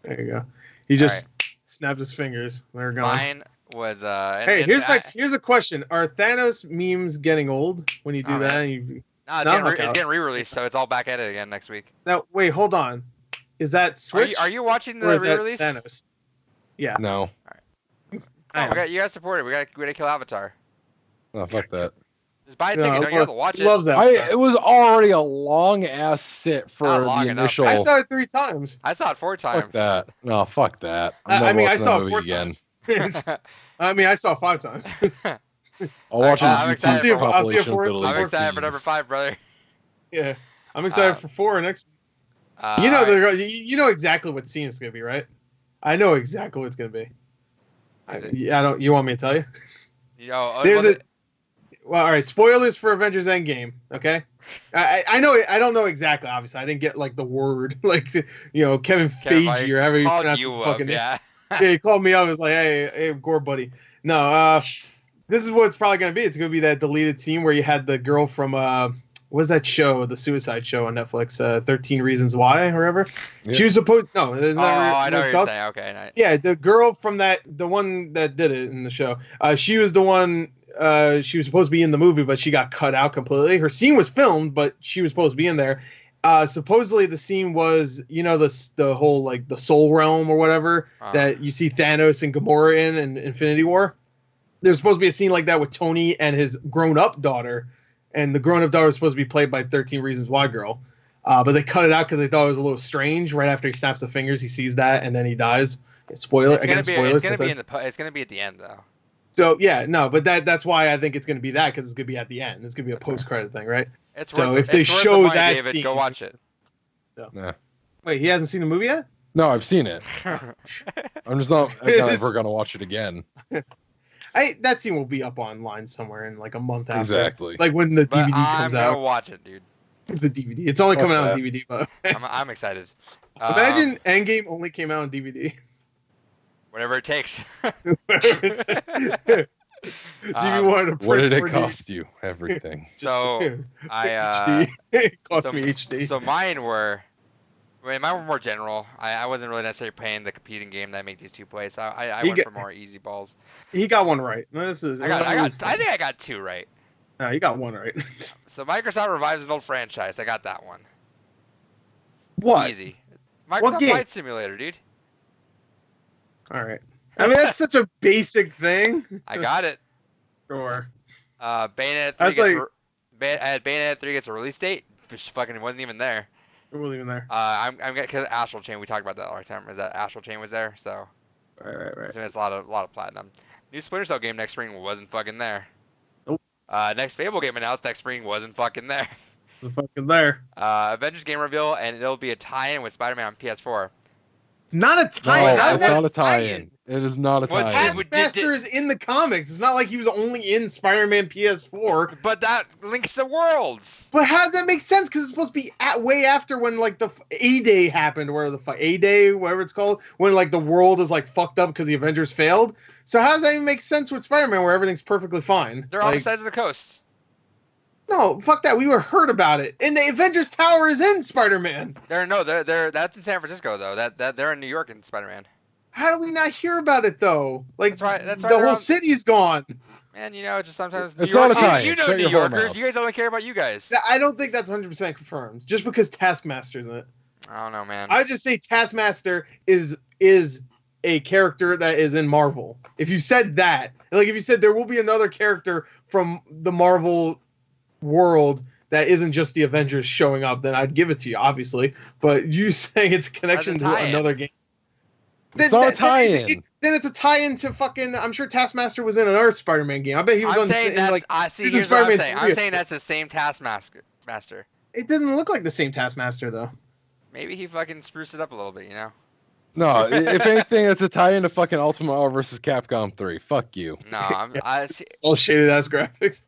There you go. He just Alright. snapped his fingers. They're gone. Mine was Hey, here's a question: are Thanos memes getting old when you do Oh, that? man. And you, No, No, it's okay. getting re-released, so it's all back at it again next week. now, wait, hold on. Is that Switch? Are you watching or the is that re-release? Thanos? Yeah. No. I am. You gotta support it. We gotta kill Avatar. Oh, fuck that. Just buy a No, ticket. No, you don't have to watch he it. loves that. It was already a long ass sit for Not long the enough, initial. man. I saw it 3 times. I saw it 4 times. Fuck that. No, fuck that. I'm I never mean, I watching saw that it movie 4 again. times. I mean, I saw it 5 times. I'll watch I'm a excited YouTube for- I'll see it compilation for- of the I'm Four excited for number 5, brother. Yeah, I'm excited Uh, for 4 next. Uh, You know, alright. you know exactly what scene it's gonna be, right? I know exactly what it's gonna be. I don't. You want me to tell you? There's well, a. Well, all right. Spoilers for Avengers Endgame. Okay. I know. I don't know exactly. Obviously, I didn't get like the word, like Kevin Feige or however you called pronounce you his up, fucking name. yeah. Yeah, he called me up. It was like, hey, Gore buddy. No, this is what it's probably gonna be. It's gonna be that deleted scene where you had the girl from what's that show? The Suicide Show on Netflix, 13 Reasons Why, or whatever. Yeah. She was supposed. No, isn't that I know it's what you're called? saying. Okay, nice. Yeah, the girl from the one that did it in the show. She was the one. She was supposed to be in the movie, but she got cut out completely. Her scene was filmed, but she was supposed to be in there. Supposedly the scene was, the whole like the Soul Realm or whatever that you see Thanos and Gamora in Infinity War. There's supposed to be a scene like that with Tony and his grown-up daughter, and the grown-up daughter was supposed to be played by 13 Reasons Why girl. But they cut it out because they thought it was a little strange. Right after he snaps the fingers, he sees that, and then he dies. Spoilers. It's gonna be at the end though. So yeah, no, but that's why I think it's gonna be that, because it's gonna be at the end. It's gonna be a post-credit thing, right? If they show that David, scene, go watch it. So. Yeah. Wait, he hasn't seen the movie yet? No, I've seen it. I'm just not ever gonna watch it again. That scene will be up online somewhere in like a month after. Exactly. Like when the DVD comes out. I'm gonna watch it, dude. The DVD. It's only coming out on DVD, but I'm excited. Imagine Endgame only came out on DVD. Whatever it takes. What did it cost you? Everything. So HD. It cost me HD. So mine were more general. I wasn't really necessarily playing the competing game that I make these two play. So I went for more easy balls. He got one right. I think I got two right. No, you got one right. So Microsoft revives an old franchise. I got that one. What? Easy. Microsoft Flight Simulator, dude. All right. I mean, that's such a basic thing. I got it. Sure. Bayonetta 3 gets a release date, which fucking wasn't even there. It wasn't even there. I'm because Astral Chain. We talked about that last time. Is that Astral Chain was there? So. Right. So it's a lot of platinum. New Splinter Cell game next spring wasn't fucking there. Nope. Next Fable game announced next spring wasn't fucking there. Wasn't fucking there. Avengers game reveal, and it'll be a tie-in with Spider-Man on PS4. Not a tie-in. No, it's not a tie-in. It is not a tie-in. Taskmaster is in the comics. It's not like he was only in Spider-Man PS4. But that links the worlds. But how does that make sense? Because it's supposed to be way after when like the A-Day happened, or the A-Day, whatever it's called, when like the world is like fucked up because the Avengers failed. So how does that even make sense with Spider-Man where everything's perfectly fine? They're on the sides of the coast. No, fuck that. We were heard about it. And the Avengers Tower is in Spider-Man. That's in San Francisco though. That they're in New York in Spider-Man. How do we not hear about it though? Like that's the whole city's gone. Man, just sometimes it's not a tie. You know New Yorkers. You guys don't care about you guys. I don't think that's 100% confirmed. Just because Taskmaster's in it. I don't know, man. I would just say Taskmaster is a character that is in Marvel. If you said that, like if you said there will be another character from the Marvel world that isn't just the Avengers showing up, then I'd give it to you, obviously. But you saying it's a connection to another game. It's not a tie-in. Then it's a tie-in to fucking. I'm sure Taskmaster was in another Spider-Man game. I bet he was I'm saying that's what I'm saying. I'm saying that's the same Taskmaster. It doesn't look like the same Taskmaster though. Maybe he fucking spruced it up a little bit, No, if anything, it's a tie-in to fucking Ultimate Marvel vs. Capcom 3. Fuck you. No, I see. All shaded ass graphics.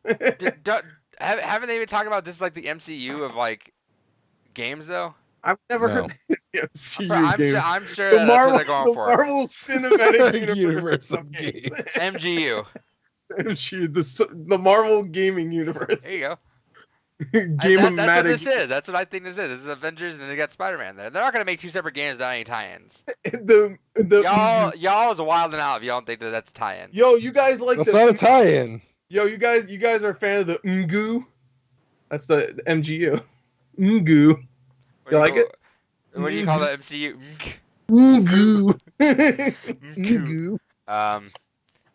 Haven't they even talked about this like the MCU of like games though? I've never heard the MCU I'm sure that's what they're going for. Marvel Cinematic Universe of games. MGU. MGU, the Marvel Gaming Universe. There you go. That's what this is. That's what I think this is. This is Avengers, and they got Spider-Man there. They're not gonna make two separate games without any tie-ins. Y'all is wilding out if y'all don't think that's a tie-in. Yo, you guys like that's not a tie-in. Yo, you guys are a fan of the Ngoo? That's the MGU. Ngoo. You like it? What do you call the MCU? Ngoo. Ngoo.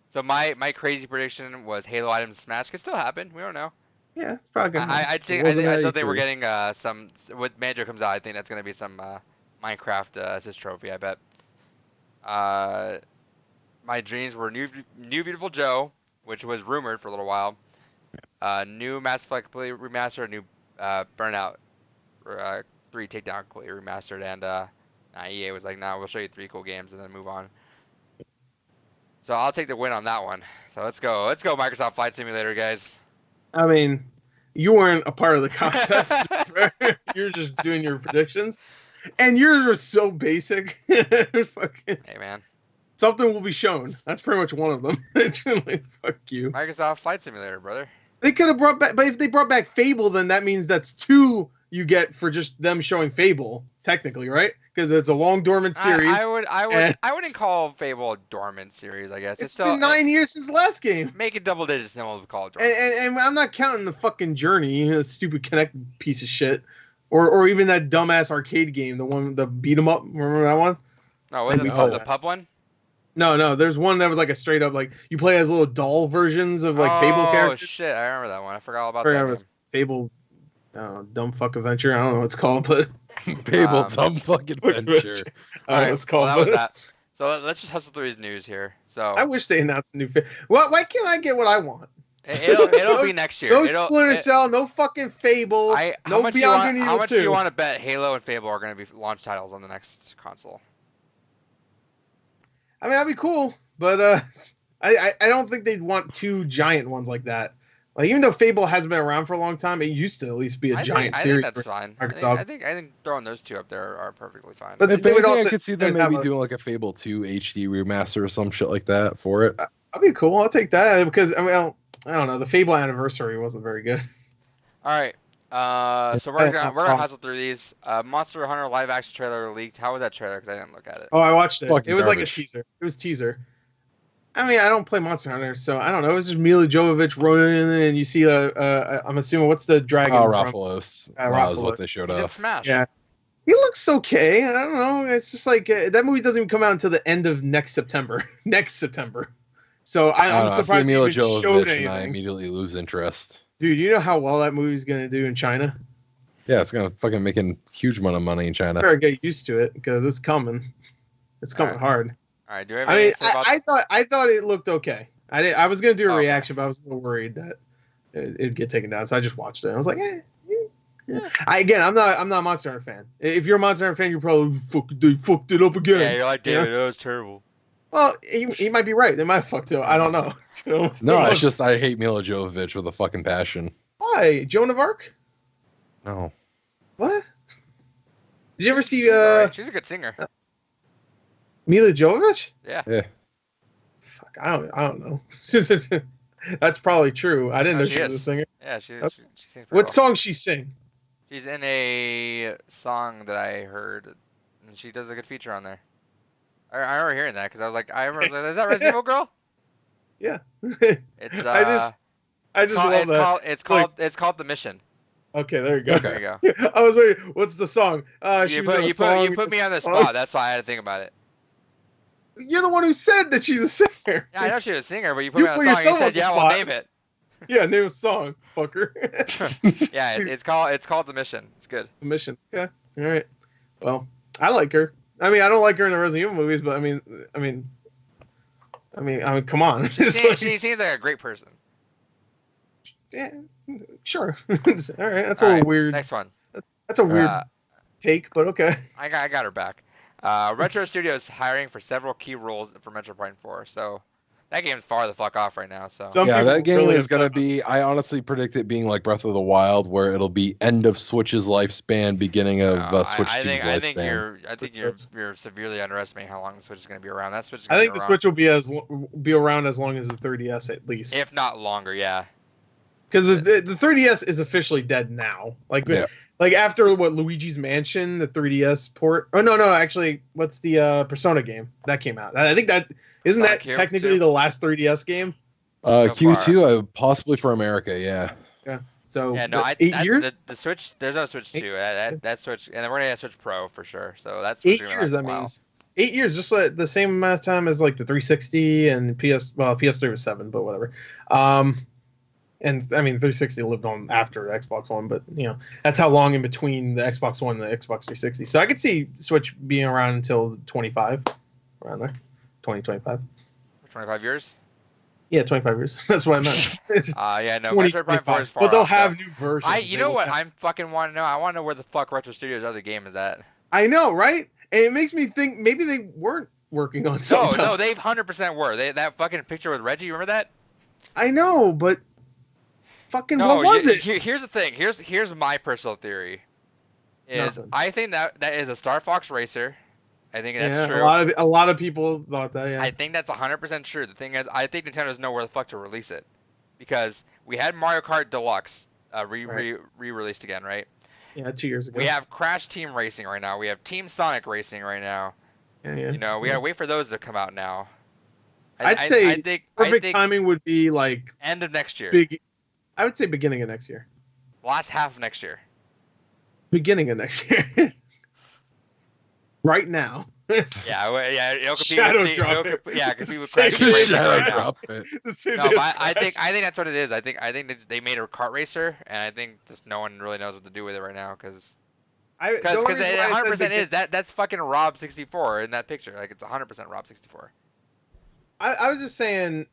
So my crazy prediction was Halo items Smash. Could still happen. We don't know. Yeah, it's probably gonna I still think we're getting some. When Manager comes out, I think that's gonna be some Minecraft assist trophy. I bet. My dreams were new Beautiful Joe, which was rumored for a little while. New Mass Effect completely remastered, new Burnout 3 Takedown completely remastered, and EA was like, "Nah, we'll show you 3 cool games and then move on." So I'll take the win on that one. So let's go Microsoft Flight Simulator, guys. I mean, you weren't a part of the contest. You're just doing your predictions, and yours are so basic. Fucking, hey man. Something will be shown. That's pretty much one of them. It's like, fuck you. Microsoft Flight Simulator, brother. They could have brought back, but if they brought back Fable, then that means that's 2 you get for just them showing Fable, technically, right? Because it's a long dormant series. I wouldn't call Fable a dormant series. I guess It's still been 9 years since the last game. Make it double digits, then we'll call it dormant. And I'm not counting the fucking Journey, the stupid Connect piece of shit, or even that dumbass arcade game, the beat 'em up. Remember that one? No, was it the pub one? No. There's one that was like a straight up like you play as little doll versions of like Fable characters. Oh shit, I remember that one. I forgot all about that. Game. Fable, dumb fuck adventure. I don't know what it's called, but Fable dumb fuck adventure. All right, it's called. Well, that was that. So let's just hustle through these news here. So I wish they announced a new. Why can't I get what I want? It'll be next year. No Splinter Cell, no fucking Fable, no Beyond Good and Evil 2. How much do you want to bet Halo and Fable are going to be launch titles on the next console? I mean, that'd be cool, but I don't think they'd want 2 giant ones like that. Like even though Fable hasn't been around for a long time, it used to at least be a giant series. I think that's fine. I think throwing those 2 up there are perfectly fine. But they would also, I could see them maybe doing like a Fable 2 HD remaster or some shit like that for it. That'd be cool. I'll take that because I mean I don't know. The Fable anniversary wasn't very good. All right. So we're gonna hustle through these. Monster Hunter live action trailer leaked. How was that trailer? Because I didn't look at it. Oh, I watched it. Fucking it was garbage. like a teaser. It was teaser. I mean, I don't play Monster Hunter, so I don't know. It was just Mila Jovovich running, and you see I'm assuming what's the dragon? Rathalos. That was what they showed He's in off. Smash. Yeah. He looks okay. I don't know. It's just like that movie doesn't even come out until the end of next September. So I'm surprised they even showed anything. And I immediately lose interest. Dude, you know how well that movie's gonna do in China? Yeah, it's gonna fucking make a huge amount of money in China. Better get used to it because it's coming. It's coming hard. All right. Do I mean, I thought it looked okay. I was gonna do a reaction, but I was a little worried that it'd get taken down, so I just watched it. I was like, yeah. I'm not a Monster Hunter fan. If you're a Monster Hunter fan, you're probably they fucked it up again. Yeah, you're like, David, that was terrible. Well, he might be right. They might have fucked it up. I don't know. No, it's just I hate Mila Jovovich with a fucking passion. Why? Joan of Arc? No. What? Did you ever see She's a good singer. Mila Jovovich? Yeah. Fuck, I don't know. That's probably true. I didn't know she was a singer. Yeah, she sings. What song she sing? She's in a song that I heard, and she does a good feature on there. I remember hearing that because I was like, is that Resident Evil Girl? Yeah. It's I just love that. It's called The Mission. Okay, there you go. There you go. I was waiting. What's the song? You put me on the spot. That's why I had to think about it. You're the one who said that she's a singer. Yeah, I know she was a singer, but you put me on the song. You said, "Yeah, well, name it." Yeah, name a song, fucker. Yeah, it's called The Mission. It's good. The Mission. Yeah. All right. Well, I like her. I mean, I don't like her in the Resident Evil movies, but I mean, come on. She seems like a great person. Yeah, sure. All right, that's a little weird. Next one. That's a weird take, but okay. I got her back. Retro Studios hiring for several key roles for Metro Prime 4. So that game's far the fuck off right now. So yeah, that game is gonna be. I honestly predict it being like Breath of the Wild, where it'll be end of Switch's lifespan, beginning of Switch 2's lifespan. I think you're severely underestimating how long the Switch is gonna be around. That Switch. I think the Switch will be around as long as the 3DS at least, if not longer. Yeah. Because the 3DS is officially dead now. Like after Luigi's Mansion, the 3DS port. Oh no, actually, what's the Persona game that came out? I think that isn't that technically the last 3DS game. Q2, possibly for America, yeah. Yeah. So yeah, no, 8 years. The Switch, there's no Switch 2. That Switch, and then we're gonna have Switch Pro for sure. So that's 8 years. That means 8 years, just like the same amount of time as like the 360 and PS3 was 7, but whatever. And I mean, 360 lived on after Xbox One, but that's how long in between the Xbox One and the Xbox 360. So I could see Switch being around until 25, around there, 2025. 25 years. Yeah, 25 years. That's what I meant. Yeah, no, Metro Prime 4 is far but they'll off, have new versions. You know what I fucking want to know? I want to know where the fuck Retro Studios' other game is at. I know, right? And it makes me think maybe they weren't working on something. No, they 100% were. That fucking picture with Reggie, remember that? I know, but fucking what was it? Here's the thing. Here's my personal theory. Nothing. I think that is a Star Fox Racer. I think that's true. A lot of people thought that. Yeah. I think that's 100% true. The thing is, I think Nintendo doesn't know where the fuck to release it, because We had Mario Kart Deluxe Right. re-released again, right? Yeah, 2 years ago. We have Crash Team Racing right now. We have Team Sonic Racing right now. Yeah. You know, we gotta wait for those to come out now. I'd I say I perfect think timing would be like end of next year, big. I would say beginning of next year. last half of next year. Beginning of next year. Right now. Yeah, it'll compete Shadow with drop it. compete with Same Crash Team day Racing Shadow right now. drop it. The same No, day but as Crash. I think that's what it is. I think they made a kart racer, and I think just no one really knows what to do with it right now because The only reason it why I said 100% is that's fucking Rob 64 in that picture. Like it's 100% Rob 64. I was just saying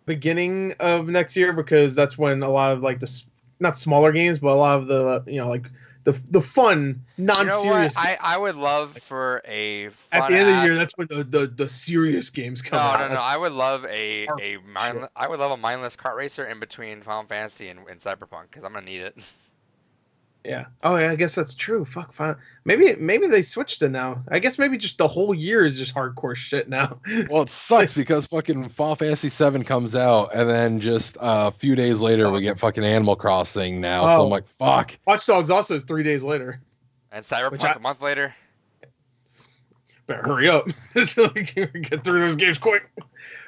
beginning of next year because that's when a lot of like the not smaller games, but a lot of the like the fun You know what? non-serious. I would love for a At fun the end of the ass. year, that's when the serious games come out. No. That's I would love hard shit. I would love a mindless kart racer in between Final Fantasy and Cyberpunk because I'm gonna need it. Yeah. Oh yeah, I guess that's true. Fuck. Fine. Maybe they switched it now. I guess maybe just the whole year is just hardcore shit now. Well, it sucks because fucking Final Fantasy VII comes out, and then just a few days later we get fucking Animal Crossing now. So I'm like, fuck. Watch Dogs also is 3 days later. And Cyberpunk a month later. Better hurry up. Get through those games quick.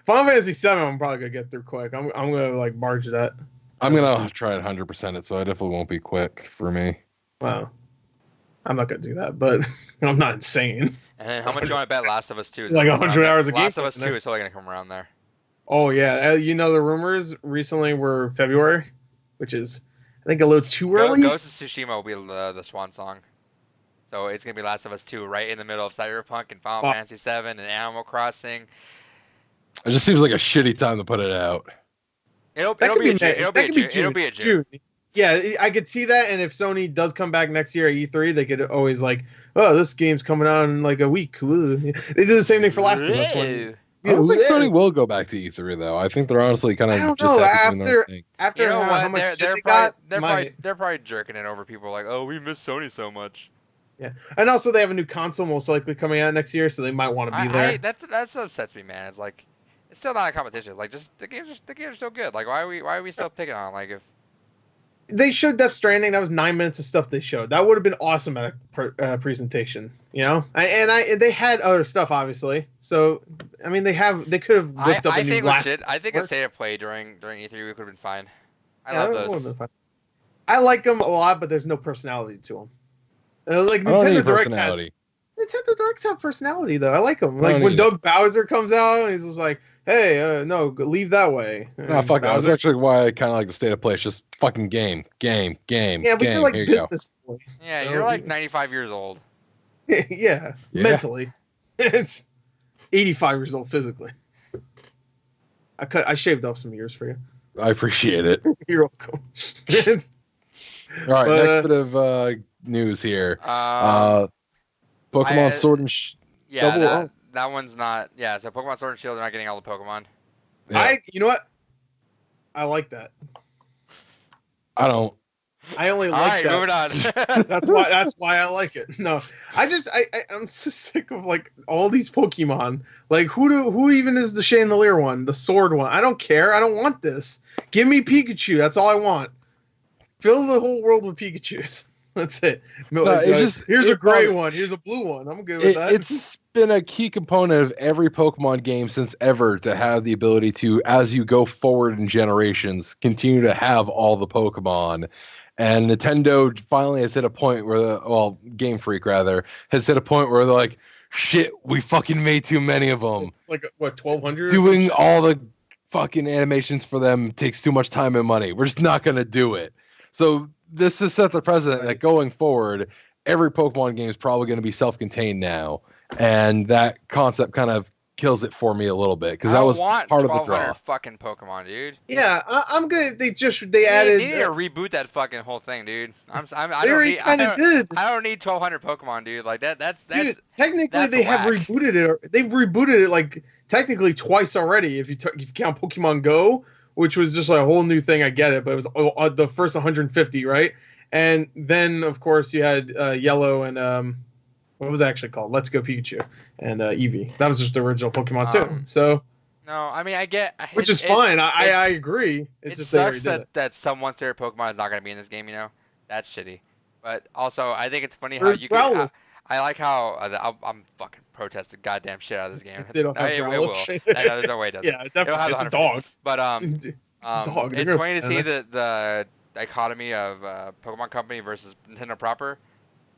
Final Fantasy VII, I'm probably gonna get through quick. I'm gonna like barge that. I'm gonna try it 100% it, so I definitely won't be quick for me. Wow. I'm not gonna do that, but I'm not insane. And then how much you want to bet Last of Us 2 is Like gonna come 100 around hours there? a game. Last of Us 2 is totally gonna come around there. Oh yeah, you know the rumors recently were February, which is I think a little too early. Ghost of Tsushima will be the swan song. So it's gonna be Last of Us 2 right in the middle of Cyberpunk and Final Fantasy 7 and Animal Crossing. It just seems like a shitty time to put it out. It'll be a June. Yeah, I could see that, and if Sony does come back next year at E3, they could always like, oh, this game's coming out in like a week. Ooh. They did the same thing for Last of Us. I don't think Sony will go back to E3 though. I think they're honestly kind of just happy doing their thing. After you know how much shit they got, they're probably jerking it over people like, oh, we miss Sony so much. Yeah, and also they have a new console most likely coming out next year, so they might want to be there. That's what upsets me, man. It's like it's still not a competition. Like just the games are so good. Like why are we still picking on like if they showed Death Stranding, that was 9 minutes of stuff they showed. That would have been awesome at a presentation, you know. They had other stuff obviously. So I mean they could have whipped up a new Last. I think a state of play during E3 we could have been fine. I love those. I like them a lot, but there's no personality to them. Like Nintendo Direct has. Nintendo Directs have personality though. I like them. Like when Doug Bowser comes out, he's just like, "Hey, no, leave that way." No, fuck that. That's actually why I kind of like the state of play. It's just fucking game. Yeah, but you're like business boy. Yeah, so, you're like 95 years old. Yeah, mentally. It's 85 years old physically. I shaved off some years for you. I appreciate it. You're welcome. All right, next bit of news here. Pokemon Sword and that one's not. Yeah, so Pokemon Sword and Shield, they're not getting all the Pokemon. Yeah. You know what? I like that. I don't. I only like that. All right, moving on. That's why I like it. No, I'm just sick of like all these Pokemon. Like who even is the Chandelier one, the Sword one? I don't care. I don't want this. Give me Pikachu. That's all I want. Fill the whole world with Pikachus. That's it. Here's a gray one. Here's a blue one. I'm good with that. It's been a key component of every Pokemon game since ever to have the ability to, as you go forward in generations, continue to have all the Pokemon. And Nintendo finally has hit a point where, Game Freak rather, has hit a point where they're like, shit, we fucking made too many of them. Like, what, 1,200? Doing all the fucking animations for them takes too much time and money. We're just not going to do it. So this has set the precedent that going forward, every Pokemon game is probably going to be self-contained now. And that concept kind of kills it for me a little bit because that was part of the draw. Fucking Pokemon, dude. Yeah, I'm good. They added. They need to reboot that fucking whole thing, dude. I don't need 1,200 Pokemon, dude. Like that's dude, technically they have rebooted it. They've rebooted it like technically twice already. If you count Pokemon Go, which was just like a whole new thing. I get it, but it was the first 150, right? And then of course you had Yellow and what was it actually called? Let's Go Pikachu and Eevee. That was just the original Pokemon too. So No, I mean I get. which is fine. I agree. It's It just they already sucks did it. that someone's favorite Pokemon is not gonna be in this game. That's shitty. But also, I think it's funny how Where's you could. Growlithe? I like how I'm fucking protesting goddamn shit out of this game. They don't have It will. Growlithe. No, there's no way it doesn't. Yeah, definitely. have It's the a dog. 100%. But It's a dog. They're it's gonna funny to put see that the dichotomy of Pokemon Company versus Nintendo proper,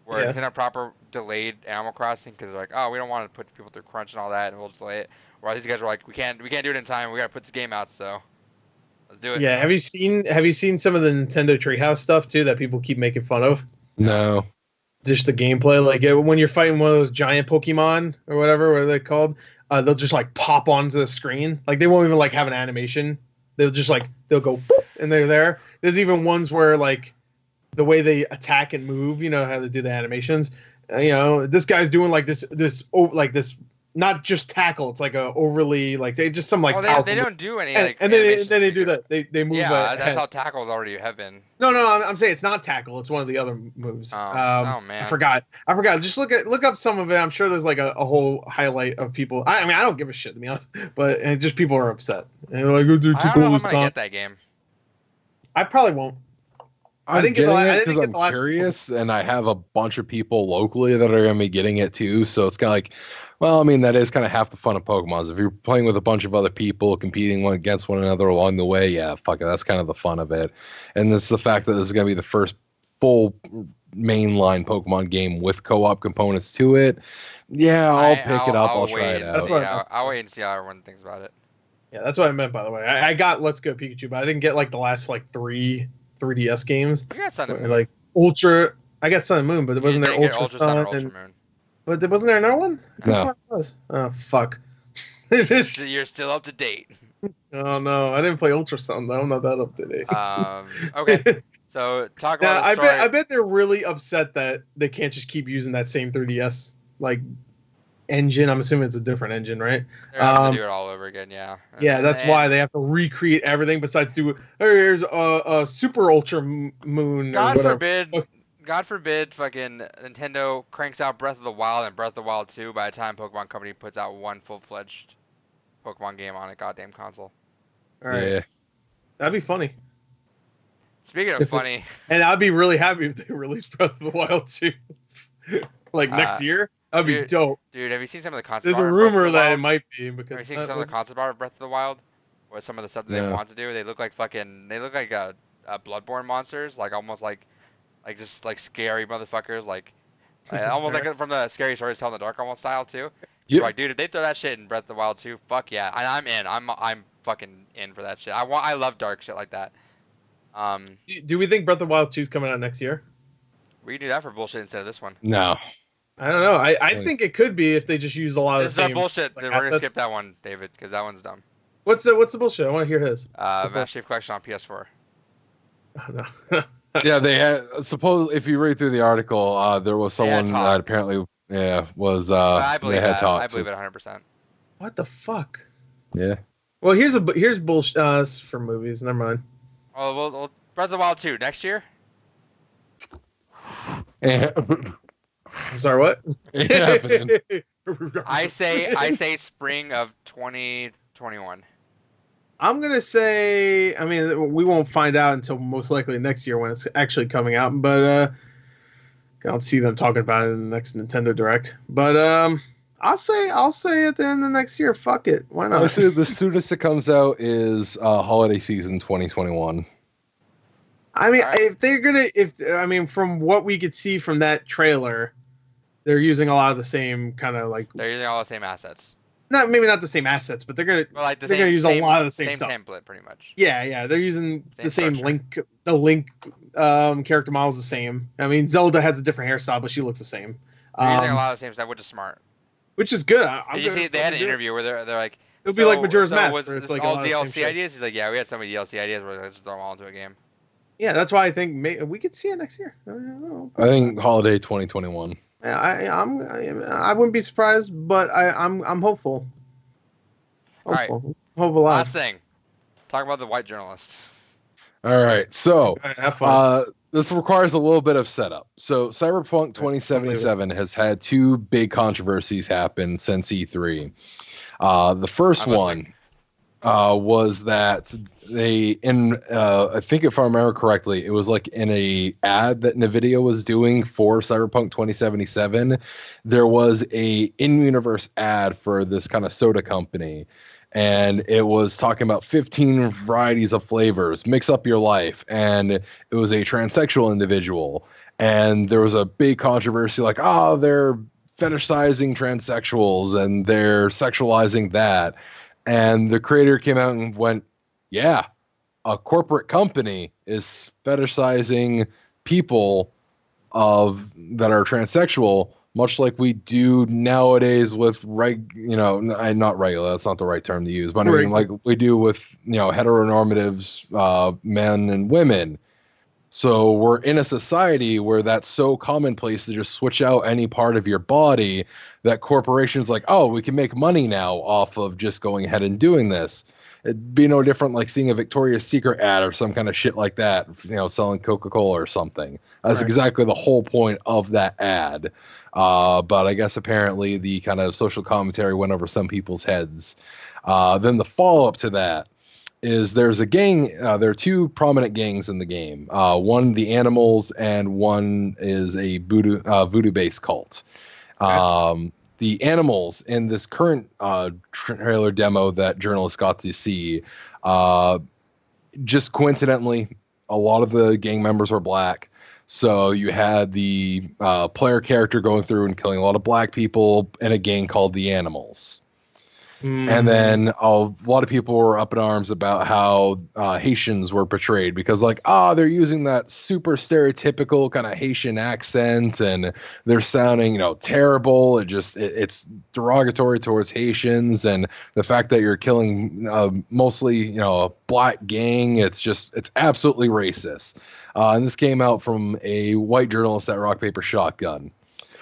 where Yeah. Nintendo proper delayed Animal Crossing because they're like, oh, we don't want to put people through crunch and all that, and we'll just delay it. Whereas these guys were like, we can't do it in time. We gotta put this game out, so let's do it. Yeah, have you seen some of the Nintendo Treehouse stuff too that people keep making fun of? No. Just the gameplay, like when you're fighting one of those giant Pokemon or whatever, what are they called? They'll just like pop onto the screen. Like they won't even like have an animation. They'll just like they'll go boop, and they're there. There's even ones where like the way they attack and move, you know how they do the animations. This guy's doing like this not just tackle. It's like a overly like they just some like Well, powerful they don't do any and, like. and then animations they too do good. that. They move. Yeah, that's ahead. how tackles already have been. No, I'm saying it's not tackle. It's one of the other moves. Oh, man. I forgot. Just look up some of it. I'm sure there's like a whole highlight of people. I mean, I don't give a shit to be honest, but just people are upset. And they're like, oh, they're too I don't know cool if I'm this gonna time. get that game. I probably won't. I didn't get getting the- I it didn't because get I'm the last- curious, and I have a bunch of people locally that are going to be getting it too. So it's kind of like, well, I mean, that is kind of half the fun of Pokemon. If you're playing with a bunch of other people, competing one against one another along the way, yeah, fuck it, that's kind of the fun of it. And it's the fact that this is going to be the first full mainline Pokemon game with co-op components to it. Yeah, I'll pick it up. I'll try it out. I'll wait and see how everyone thinks about it. Yeah, that's what I meant, by the way. I got Let's Go Pikachu, but I didn't get like the last like 3DS games. You got Sun and Moon. Like Ultra. I got Sun and Moon, but wasn't there You didn't get Ultra Sun Sun? or Ultra And, Moon. but wasn't there another one? I No. swear it was. Oh fuck. So you're still up to date. Oh no, I didn't play Ultra Sun though. I'm not that up to date. Okay. So talk Now, about the story. I bet they're really upset that they can't just keep using that same 3DS like engine. I'm assuming it's a different engine, right? They're having to do it all over again. Yeah. Yeah, that's And why they have to recreate everything besides do here's a Super Ultra Moon. God or whatever. forbid. God forbid, fucking Nintendo cranks out Breath of the Wild and Breath of the Wild 2 by the time Pokemon Company puts out one full-fledged Pokemon game on a goddamn console. All right, Yeah. that'd be funny. Speaking of funny, And I'd be really happy if they released Breath of the Wild 2. Like next year. That'd be dope. dude, have you seen some of the concept There's a art of Breath of rumor the that it Wild? might be Have because you seen some of the concept art of Breath of the Wild? Or some of the stuff that they No. want to do? They look like Bloodborne monsters, like almost like just like scary motherfuckers, like almost like from the Scary Stories Tell in the Dark almost style too. Yep. Like, dude, if they throw that shit in Breath of the Wild 2, fuck yeah, and I'm in. I'm fucking in for that shit. I love dark shit like that. Do we think Breath of the Wild 2 is coming out next year? We can do that for bullshit instead of this one. No. I don't know. I think it could be if they just use a lot of This is the our same. bullshit. like, We're gonna assets. skip that one, David, because that one's dumb. What's the bullshit? I want to hear his. Master Chief Collection on PS4. Oh, no. Yeah, they had suppose if you read through the article, there was They had someone talks. that apparently was I they believe had that. talks. I believe it 100%. What the fuck? Yeah. Well, here's bullshit for movies. Never mind. Well, Breath of the Wild 2 next year. I'm sorry. What? It happened. I say spring of 2021. I'm gonna say. I mean, we won't find out until most likely next year when it's actually coming out. But I'll see them talking about it in the next Nintendo Direct. But I'll say at the end of next year. Fuck it. Why not? Honestly, the soonest it comes out is holiday season 2021. I mean, Alright. from what we could see from that trailer, they're using a lot of the same kind of like They're using all the same assets. maybe not the same assets, but they're gonna Well, like they're gonna use a lot of the same stuff. template, pretty much. Yeah, they're using the same structure. Link character model's the same. I mean, Zelda has a different hairstyle, but she looks the same. They're using a lot of the same stuff, which is smart. Which is good. Did you see they had an interview where they're like, It'll be like Majora's Mask, was where it's this like a all lot of the same DLC shit. ideas? He's like, yeah, we had so many DLC ideas where let's just throw them all into a game. Yeah, that's why I think we could see it next year. I don't know. I think holiday 2021. I wouldn't be surprised, but I'm hopeful. All right. Hopeful. Hope a lot. Last thing, talk about the white journalist. All right, so All right, have fun. this requires a little bit of setup. So Cyberpunk 2077 has had two big controversies happen since E3. The first I'm one was that I think if I remember correctly, it was like in a ad that Nvidia was doing for Cyberpunk 2077. There was a in-universe ad for this kind of soda company, and it was talking about 15 varieties of flavors, mix up your life, and it was a transsexual individual, and there was a big controversy like, oh, they're fetishizing transsexuals and they're sexualizing that. And the creator came out and went, yeah, a corporate company is fetishizing people that are transsexual, much like we do nowadays with not regular, that's not the right term to use, but I mean like we do with heteronormatives, men and women. So we're in a society where that's so commonplace to just switch out any part of your body that corporations like, oh, we can make money now off of just going ahead and doing this. It'd be no different like seeing a Victoria's Secret ad or some kind of shit like that, selling Coca-Cola or something. That's exactly the whole point of that ad. But I guess apparently the kind of social commentary went over some people's heads. Then the follow-up to that is there's a gang. There are two prominent gangs in the game. One, the Animals, and one is a voodoo-based cult. The Animals in this current trailer demo that journalists got to see, just coincidentally, a lot of the gang members are black. So you had the player character going through and killing a lot of black people in a gang called the Animals. And then a lot of people were up in arms about how Haitians were portrayed because, like, they're using that super stereotypical kind of Haitian accent and they're sounding, terrible. It's derogatory towards Haitians, and the fact that you're killing mostly, a black gang, it's absolutely racist. And this came out from a white journalist at Rock Paper Shotgun.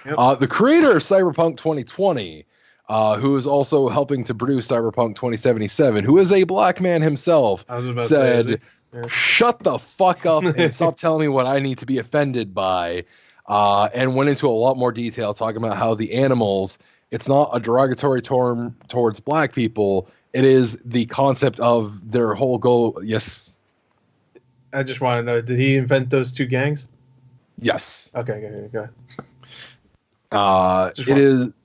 Yep. The creator of Cyberpunk 2020. Who is also helping to produce Cyberpunk 2077, who is a black man himself, said, shut the fuck up and stop telling me what I need to be offended by, and went into a lot more detail talking about how the Animals, it's not a derogatory term towards black people, it is the concept of their whole goal. Yes. I just want to know, did he invent those two gangs? Yes. Okay, go ahead.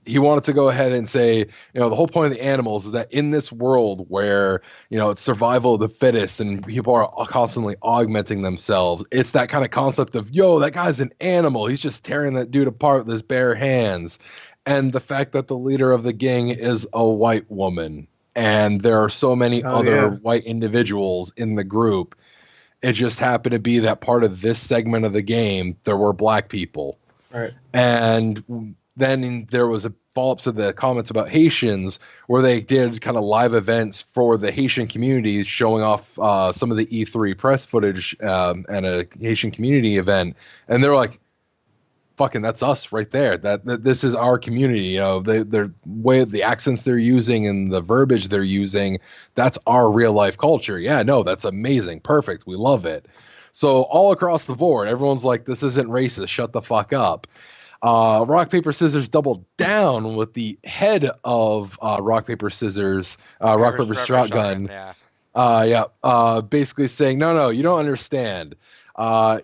He wanted to go ahead and say, the whole point of the Animals is that in this world where, it's survival of the fittest and people are constantly augmenting themselves, it's that kind of concept of, that guy's an animal. He's just tearing that dude apart with his bare hands. And the fact that the leader of the gang is a white woman and there are so many white individuals in the group. It just happened to be that part of this segment of the game, there were black people. Right. And then there was a follow-up to the comments about Haitians where they did kind of live events for the Haitian community showing off some of the E3 press footage and a Haitian community event. And they're like, fucking, that's us right there. That this is our community. Their way, the accents they're using and the verbiage they're using, that's our real life culture. Yeah, no, that's amazing. Perfect. We love it. So all across the board, everyone's like, this isn't racist. Shut the fuck up. Rock, Paper, Scissors doubled down with the head of Rock, Paper, Scissors, Rock, Paper, Shotgun. Basically saying, no, you don't understand.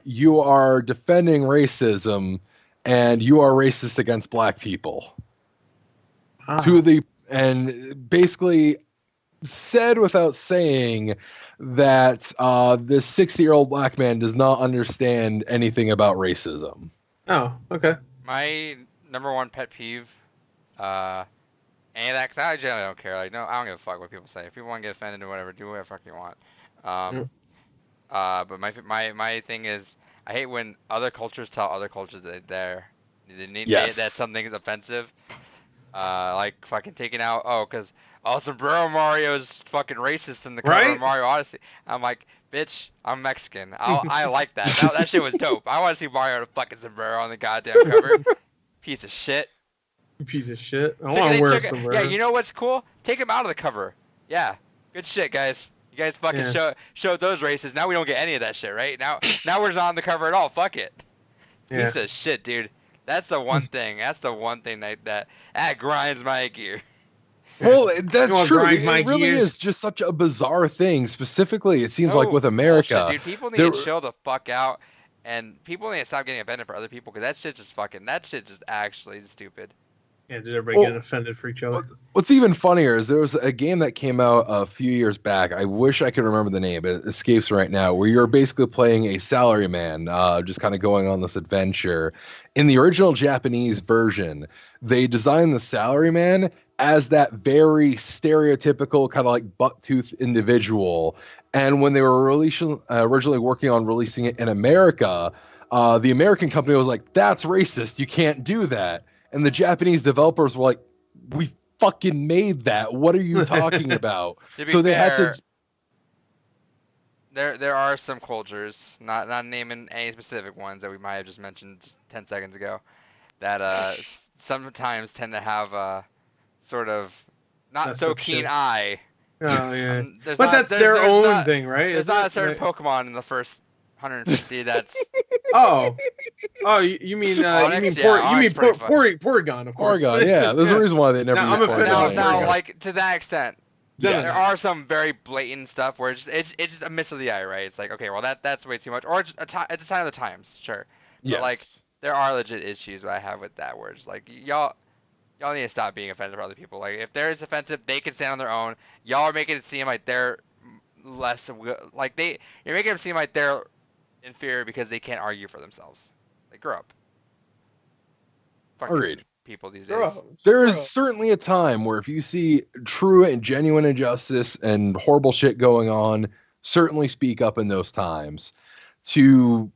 You are defending racism and you are racist against black people. And basically said without saying that this 60-year-old black man does not understand anything about racism. Oh, okay. My number one pet peeve, and I generally don't care. Like, no, I don't give a fuck what people say. If people want to get offended or whatever, do whatever the fuck you want. But my thing is, I hate when other cultures tell other cultures that that something is offensive. Like fucking taking out, because Sombrero Mario is fucking racist in the cover of Mario Odyssey. I'm like, bitch, I'm Mexican. I like that. That shit was dope. I want to see Mario with a fucking sombrero on the goddamn cover. Piece of shit. Piece of shit. I want to wear a sombrero. Yeah, you know what's cool? Take him out of the cover. Yeah, good shit, guys. You guys fucking showed those races. Now we don't get any of that shit, right? Now we're not on the cover at all. Fuck it. Piece of shit, dude. That's the one thing. That's the one thing that grinds my gear. Well, that's wanna true. grind It my really gears? is just such a bizarre thing. Specifically, it seems So like with America, bullshit, dude. People need there, to chill the fuck out, and people need to stop getting offended for other people because that shit just actually is stupid. Yeah, did everybody Well, get offended for each other? what's even funnier is there was a game that came out a few years back. I wish I could remember the name. It escapes right now. Where you're basically playing a salaryman, just kind of going on this adventure. In the original Japanese version, they designed the salaryman as that very stereotypical kind of like buck-tooth individual. And when they were originally working on releasing it in America, the American company was like, "That's racist. You can't do that." And the Japanese developers were like, "We fucking made that. What are you talking about?" To be So they fair, had to. there are some cultures, not naming any specific ones that we might have just mentioned 10 seconds ago, that sometimes tend to have a sort of not Messed so up keen shit. eye. Oh yeah. There's But not, that's there's, their there's own not, thing, right? There's Isn't not a it? certain Pokemon in the first 150 that's Oh, you mean Onyx? Yeah, Onyx pretty fun. Porygon, of course. Oregon, yeah. There's a reason why they never Now, use I'm offended Porygon by Now, anymore. like to that extent, Yes. there are some very blatant stuff where it's just a miss of the eye, right? It's like, okay, well that's way too much, or it's it's a sign of the times, sure. But like, Yes. there are legit issues that I have with that, where it's like y'all need to stop being offended for other people. Like if they're offensive, they can stand on their own. Y'all are making it seem like they're less like you're making them seem like they're inferior because they can't argue for themselves. Like grow up. Fucking Agreed. people these days. Bro, There is bro. certainly a time where if you see true and genuine injustice and horrible shit going on, certainly speak up in those times. To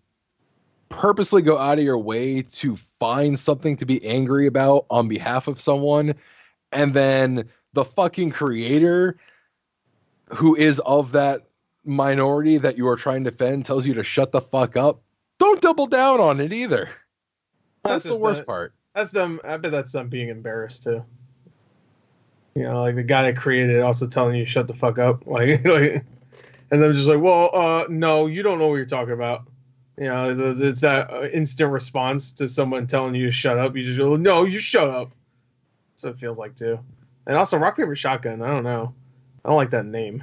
purposely go out of your way to find something to be angry about on behalf of someone, and then the fucking creator who is of that minority that you are trying to defend tells you to shut the fuck up, don't double down on it either. That's the just worst part. That's them. I bet that's them being embarrassed too. You know, like the guy that created it also telling you shut the fuck up, like, and then just like, well, no, you don't know what you're talking about. You know, it's that instant response to someone telling you to shut up. You just go, no, you shut up. That's what it feels like too. And also, rock paper shotgun. I don't know. I don't like that name.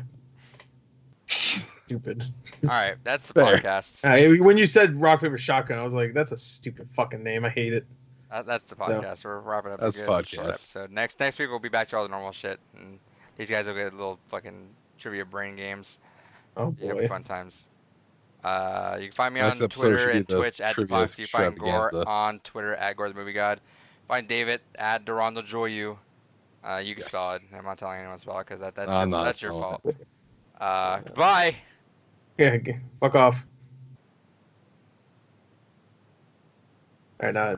Stupid. All right, that's the Fair. podcast. When you said rock paper shotgun, I was like, that's a stupid fucking name. I hate it. That's the podcast. We're wrapping up That's a the good short podcast. episode. Next week we'll be back to all the normal shit, and these guys will get little fucking trivia brain games. Oh It'll boy. be fun times. You can find me Next on episode Twitter should be and the Twitch at trivia Depox. You find Gore extravaganza. on Twitter at Gore the Movie God. Find David at Durando Joyu. You can Yes. spell it. I'm not telling anyone to spell it because I'm not that's your spelling fault. Goodbye. Yeah, fuck off. All right, now.